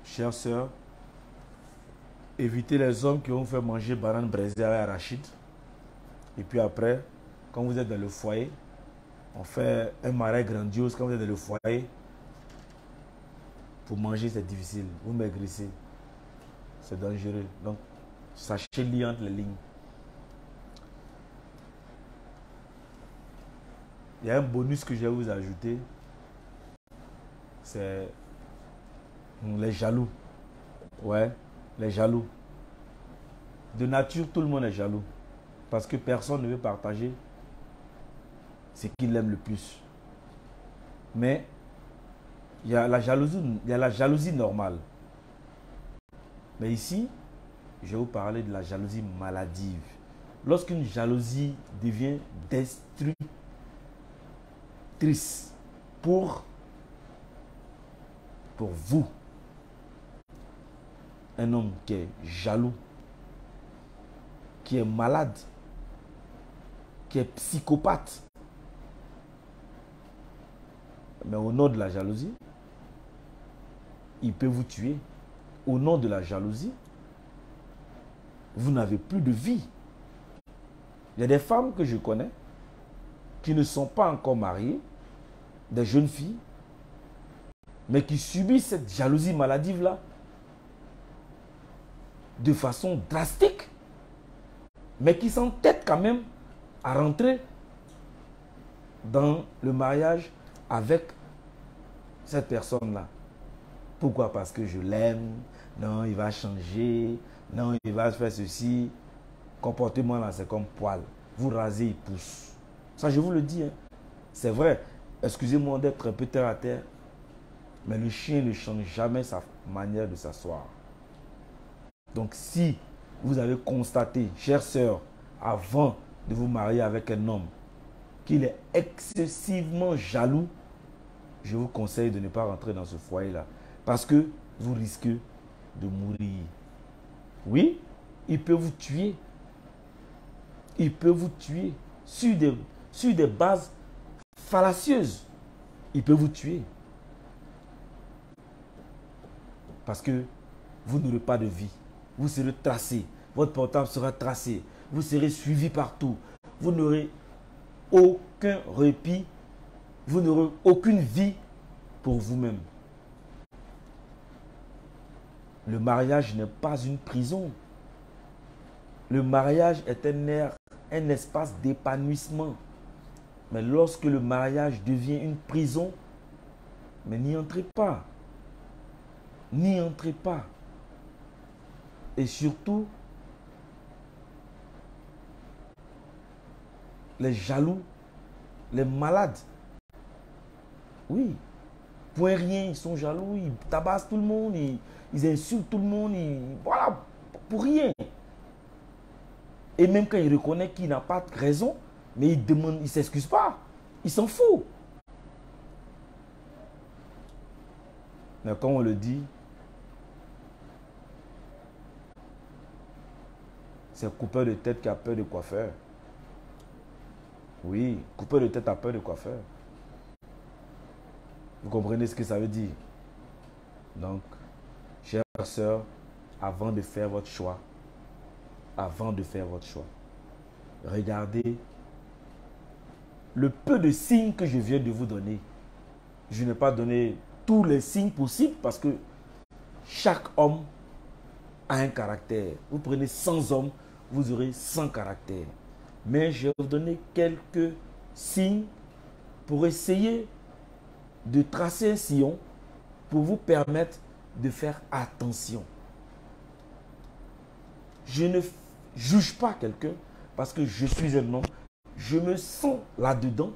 chères sœurs, évitez les hommes qui vont vous faire manger banane braisée avec arachide. Et puis après, quand vous êtes dans le foyer, on fait un marais grandiose. Quand vous êtes dans le foyer, pour manger, c'est difficile. Vous maigrissez. C'est dangereux. Donc, sachez lire entre les lignes. Il y a un bonus que je vais vous ajouter. C'est les jaloux. Ouais, les jaloux. De nature, tout le monde est jaloux. Parce que personne ne veut partager ce qu'il aime le plus. Mais il y a la jalousie normale. Mais ici, je vais vous parler de la jalousie maladive. Lorsqu'une jalousie devient destructrice pour vous, un homme qui est jaloux, qui est malade, qui est psychopathe, mais au nom de la jalousie, il peut vous tuer. Au nom de la jalousie, vous n'avez plus de vie. Il y a des femmes que je connais qui ne sont pas encore mariées, des jeunes filles, mais qui subissent cette jalousie maladive-là de façon drastique, mais qui s'entêtent quand même à rentrer dans le mariage avec cette personne-là. Pourquoi? Parce que je l'aime. Non, il va changer. Non, il va faire ceci. Comportement là, c'est comme poil. Vous rasez, il pousse. Ça, je vous le dis. Hein. C'est vrai. Excusez-moi d'être un peu terre à terre. Mais le chien ne change jamais sa manière de s'asseoir. Donc, si vous avez constaté, chère sœur, avant de vous marier avec un homme, qu'il est excessivement jaloux, je vous conseille de ne pas rentrer dans ce foyer-là. Parce que vous risquez de mourir. Oui, il peut vous tuer. Il peut vous tuer sur des bases fallacieuses. Il peut vous tuer. Parce que vous n'aurez pas de vie. Vous serez tracé. Votre portable sera tracé. Vous serez suivi partout. Vous n'aurez aucun répit. Vous n'aurez aucune vie pour vous-même. Le mariage n'est pas une prison. Le mariage est un espace d'épanouissement. Mais lorsque le mariage devient une prison, mais n'y entrez pas. N'y entrez pas. Et surtout, les jaloux, les malades, oui, pour rien, ils sont jaloux, ils tabassent tout le monde, ils insultent tout le monde, voilà, pour rien. Et même quand il reconnaît qu'il n'a pas de raison, mais il demande, il ne s'excuse pas, il s'en fout. Mais comme on le dit, c'est coupeur de tête qui a peur de coiffeur. Oui, coupeur de tête a peur de coiffeur. Vous comprenez ce que ça veut dire? Donc, chère sœur, avant de faire votre choix, regardez le peu de signes que je viens de vous donner. Je n'ai pas donné tous les signes possibles parce que chaque homme a un caractère. Vous prenez 100 hommes, vous aurez 100 caractères. Mais je vais vous donner quelques signes pour essayer de tracer un sillon pour vous permettre de faire attention. Je juge pas quelqu'un parce que je suis un homme. Je me sens là-dedans.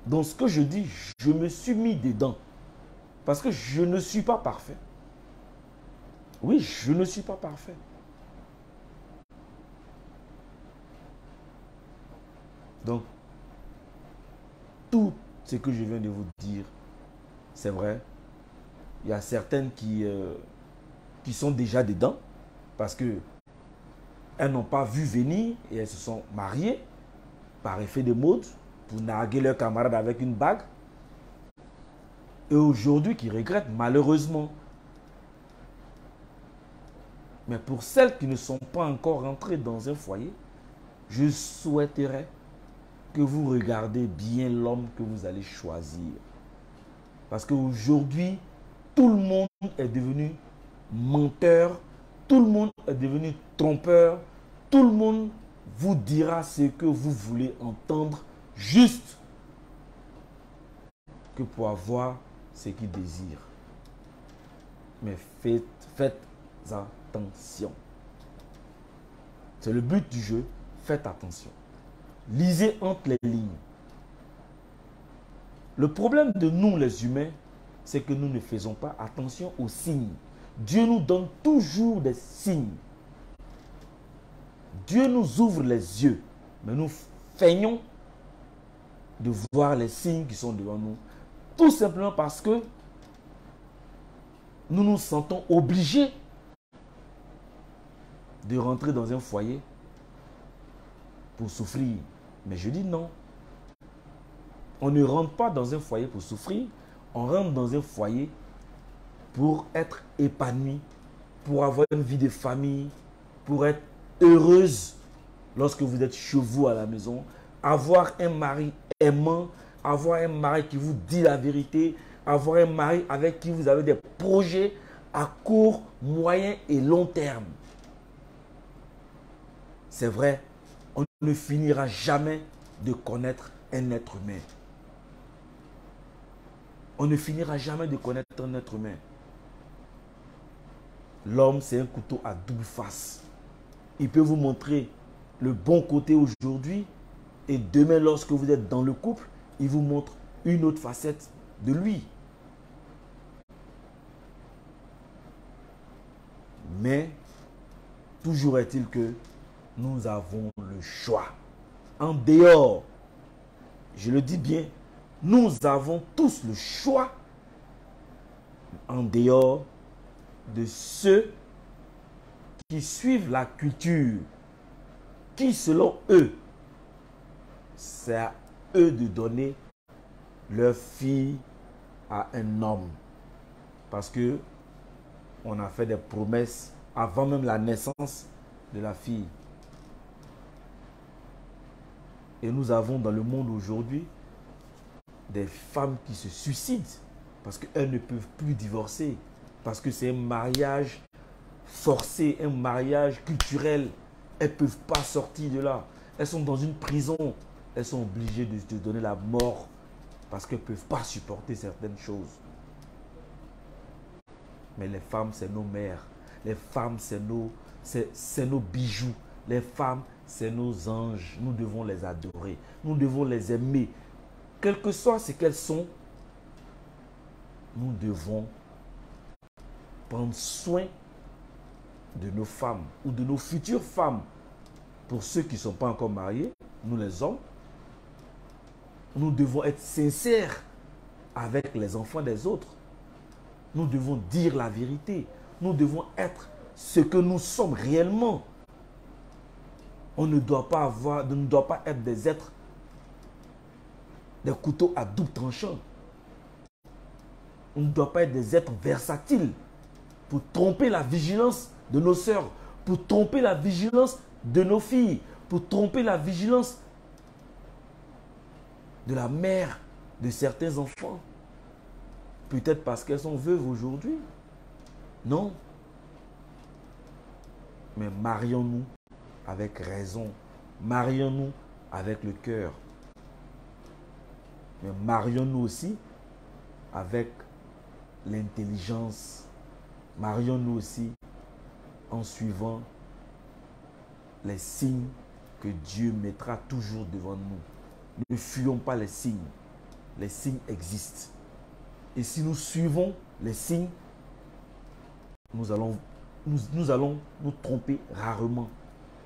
Dans ce que je dis, je me suis mis dedans. Parce que je ne suis pas parfait. Oui, je ne suis pas parfait. Donc, tout ce que je viens de vous dire, c'est vrai. Il y a certaines qui sont déjà dedans parce que elles n'ont pas vu venir et elles se sont mariées par effet de mode pour narguer leur camarade avec une bague. Et aujourd'hui qui regrettent malheureusement. Mais pour celles qui ne sont pas encore rentrées dans un foyer, je souhaiterais que vous regardez bien l'homme que vous allez choisir. Parce qu'aujourd'hui, tout le monde est devenu menteur, tout le monde est devenu trompeur, tout le monde vous dira ce que vous voulez entendre juste que pour avoir ce qu'il désire. Mais faites attention. C'est le but du jeu, faites attention. Lisez entre les lignes. Le problème de nous les humains, c'est que nous ne faisons pas attention aux signes. Dieu nous donne toujours des signes. Dieu nous ouvre les yeux, mais nous feignons de voir les signes qui sont devant nous. Tout simplement parce que nous nous sentons obligés de rentrer dans un foyer pour souffrir. Mais je dis non. On ne rentre pas dans un foyer pour souffrir. On rentre dans un foyer pour être épanoui, pour avoir une vie de famille, pour être heureuse lorsque vous êtes chez vous à la maison, avoir un mari aimant, avoir un mari qui vous dit la vérité, avoir un mari avec qui vous avez des projets à court, moyen et long terme. C'est vrai, on ne finira jamais de connaître un être humain. On ne finira jamais de connaître un être humain. L'homme, c'est un couteau à double face. Il peut vous montrer le bon côté aujourd'hui et demain, lorsque vous êtes dans le couple, il vous montre une autre facette de lui. Mais, toujours est-il que nous avons le choix. En dehors, je le dis bien, nous avons tous le choix en dehors de ceux qui suivent la culture, qui selon eux, c'est à eux de donner leur fille à un homme. Parce que on a fait des promesses avant même la naissance de la fille. Et nous avons dans le monde aujourd'hui des femmes qui se suicident parce qu'elles ne peuvent plus divorcer. Parce que c'est un mariage forcé, un mariage culturel. Elles ne peuvent pas sortir de là. Elles sont dans une prison. Elles sont obligées de se donner la mort parce qu'elles ne peuvent pas supporter certaines choses. Mais les femmes, c'est nos mères. Les femmes, c'est nos bijoux. Les femmes, c'est nos anges. Nous devons les adorer. Nous devons les aimer. Quel que soit ce qu'elles sont, nous devons prendre soin de nos femmes ou de nos futures femmes. Pour ceux qui ne sont pas encore mariés, nous les hommes, nous devons être sincères avec les enfants des autres. Nous devons dire la vérité. Nous devons être ce que nous sommes réellement. On ne doit pas être des êtres, des couteaux à double tranchant. On ne doit pas être des êtres versatiles pour tromper la vigilance de nos sœurs, pour tromper la vigilance de nos filles, pour tromper la vigilance de la mère de certains enfants. Peut-être parce qu'elles sont veuves aujourd'hui. Non. Mais marions-nous avec raison. Marions-nous avec le cœur. Mais marions-nous aussi avec l'intelligence. Marions-nous aussi en suivant les signes que Dieu mettra toujours devant nous. Ne fuyons pas les signes. Les signes existent. Et si nous suivons les signes, nous allons nous tromper rarement.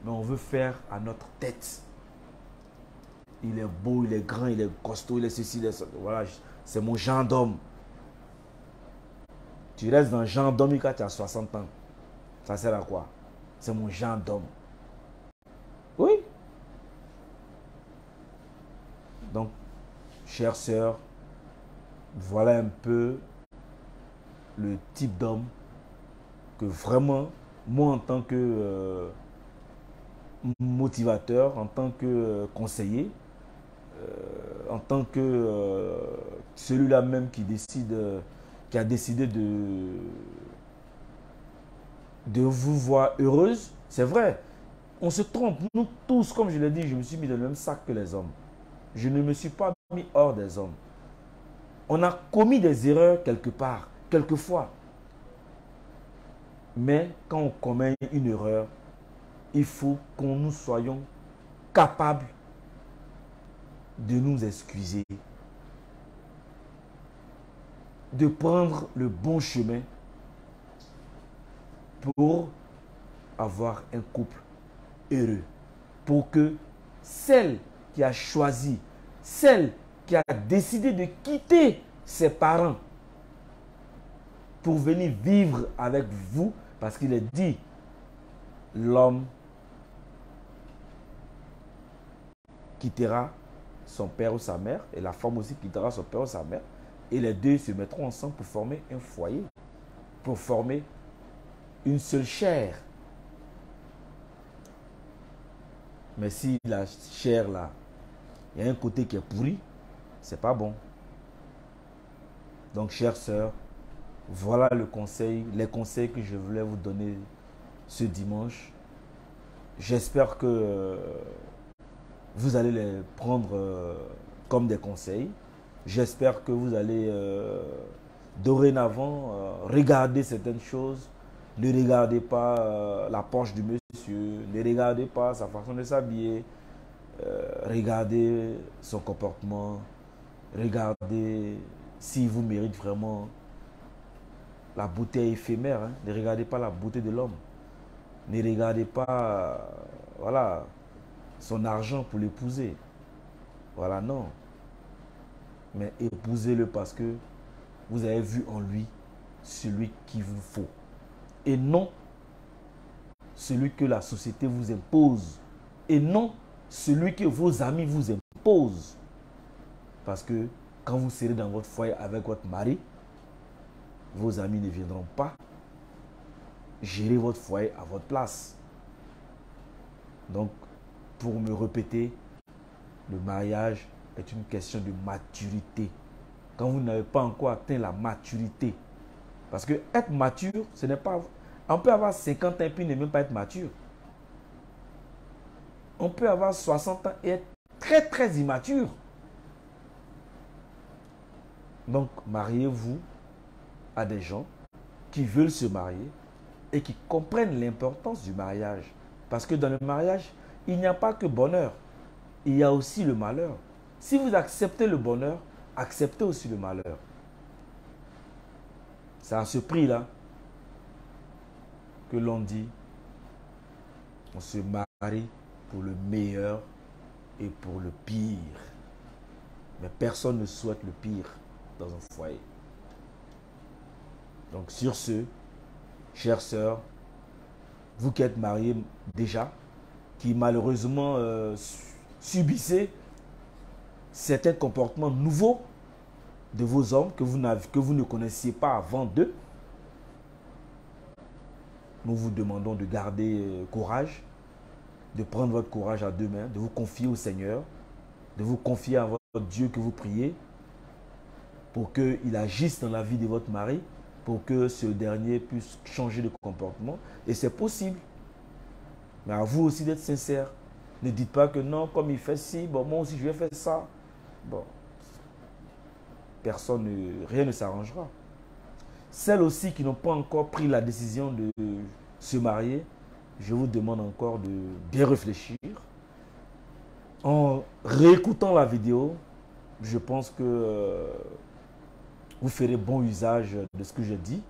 Mais on veut faire à notre tête. Il est beau, il est grand, il est costaud, il est ceci, il est ça. Voilà, c'est mon genre d'homme. Tu restes dans le genre d'homme quand tu as 60 ans. Ça sert à quoi? C'est mon genre d'homme. Oui. Donc, chère sœur, voilà un peu le type d'homme que vraiment, moi en tant que motivateur, en tant que conseiller, en tant que celui-là même qui a décidé de vous voir heureuse, c'est vrai, on se trompe. Nous tous, comme je l'ai dit, je me suis mis dans le même sac que les hommes. Je ne me suis pas mis hors des hommes. On a commis des erreurs quelque part, quelquefois. Mais quand on commet une erreur, il faut qu'on nous soyons capables de nous excuser, de prendre le bon chemin pour avoir un couple heureux. Pour que celle qui a choisi, celle qui a décidé de quitter ses parents pour venir vivre avec vous, parce qu'il est dit, l'homme quittera son père ou sa mère, et la femme aussi quittera son père ou sa mère, et les deux se mettront ensemble pour former un foyer, pour former une seule chair. Mais si la chair là, il y a un côté qui est pourri, c'est pas bon. Donc, chère sœur, voilà les conseils que je voulais vous donner ce dimanche. J'espère que vous allez les prendre comme des conseils. J'espère que vous allez dorénavant regarder certaines choses. Ne regardez pas la poche du monsieur, ne regardez pas sa façon de s'habiller. Regardez son comportement. Regardez s'il vous mérite vraiment. La beauté est éphémère. Hein? Ne regardez pas la beauté de l'homme. Ne regardez pas voilà, son argent pour l'épouser. Voilà, non. Mais épousez-le parce que vous avez vu en lui celui qu'il vous faut. Et non celui que la société vous impose. Et non celui que vos amis vous imposent. Parce que quand vous serez dans votre foyer avec votre mari, vos amis ne viendront pas gérer votre foyer à votre place. Donc, pour me répéter, le mariage est une question de maturité. Quand vous n'avez pas encore atteint la maturité. Parce que être mature, ce n'est pas... On peut avoir 50 ans et puis ne même pas être mature. On peut avoir 60 ans et être très très immature. Donc, mariez-vous à des gens qui veulent se marier et qui comprennent l'importance du mariage. Parce que dans le mariage, il n'y a pas que bonheur. Il y a aussi le malheur. Si vous acceptez le bonheur, acceptez aussi le malheur. C'est à ce prix-là que l'on dit on se marie pour le meilleur et pour le pire. Mais personne ne souhaite le pire dans un foyer. Donc sur ce, chères sœurs, vous qui êtes mariés déjà, qui malheureusement subissez certains comportements nouveaux de vos hommes que vous ne connaissiez pas avant d'eux, nous vous demandons de garder courage, de prendre votre courage à deux mains, de vous confier au Seigneur, de vous confier à votre Dieu que vous priez pour qu'il agisse dans la vie de votre mari, pour que ce dernier puisse changer de comportement. Et c'est possible. Mais à vous aussi d'être sincère. Ne dites pas que non, comme il fait ci, bon, moi aussi je vais faire ça. Bon, rien ne s'arrangera. Celles aussi qui n'ont pas encore pris la décision de se marier, je vous demande encore de bien réfléchir. En réécoutant la vidéo, je pense que vous ferez bon usage de ce que je dis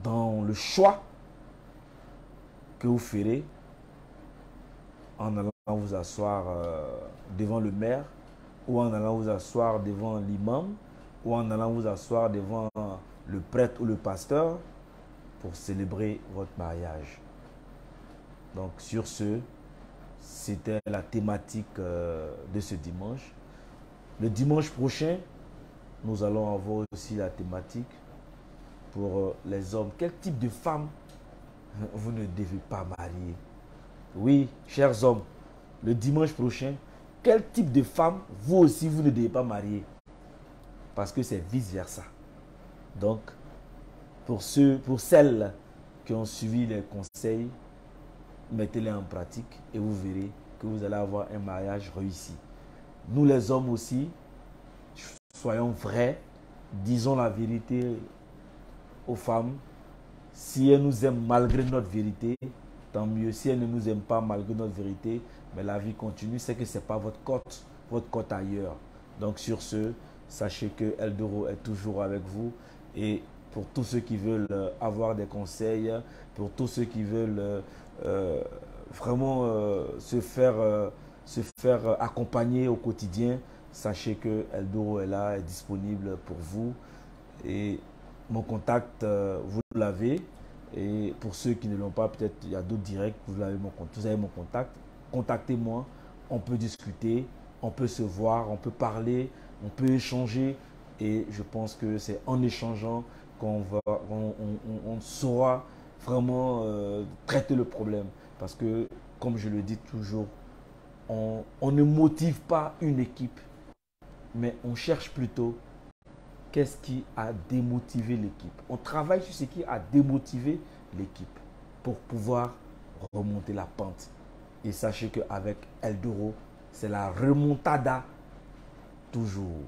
dans le choix que vous ferez en allant vous asseoir devant le maire, ou en allant vous asseoir devant l'imam, ou en allant vous asseoir devant le prêtre ou le pasteur pour célébrer votre mariage. Donc sur ce, c'était la thématique de ce dimanche. Le dimanche prochain, nous allons avoir aussi la thématique pour les hommes. Quel type de femme vous ne devez pas marier? Oui, chers hommes, le dimanche prochain, quel type de femme vous aussi vous ne devez pas marier? Parce que c'est vice-versa. Donc, pour celles qui ont suivi les conseils, mettez-les en pratique et vous verrez que vous allez avoir un mariage réussi. Nous les hommes aussi, soyons vrais, disons la vérité aux femmes. Si elles nous aiment malgré notre vérité, tant mieux. Si elles ne nous aiment pas malgré notre vérité, mais la vie continue, c'est que ce n'est pas votre cote ailleurs. Donc sur ce, sachez que Eldoro est toujours avec vous. Et pour tous ceux qui veulent avoir des conseils, pour tous ceux qui veulent vraiment se faire accompagner au quotidien, sachez que Eldoro est là, est disponible pour vous. Et mon contact, vous l'avez. Et pour ceux qui ne l'ont pas, peut-être il y a d'autres directs, vous avez mon contact. Contactez-moi, on peut discuter, on peut se voir, on peut parler, on peut échanger. Et je pense que c'est en échangeant qu'on saura vraiment traiter le problème. Parce que, comme je le dis toujours, on ne motive pas une équipe, mais on cherche plutôt qu'est-ce qui a démotivé l'équipe. On travaille sur ce qui a démotivé l'équipe pour pouvoir remonter la pente. Et sachez qu'avec Eldoro, c'est la remontada toujours.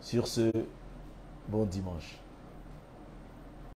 Sur ce, bon dimanche.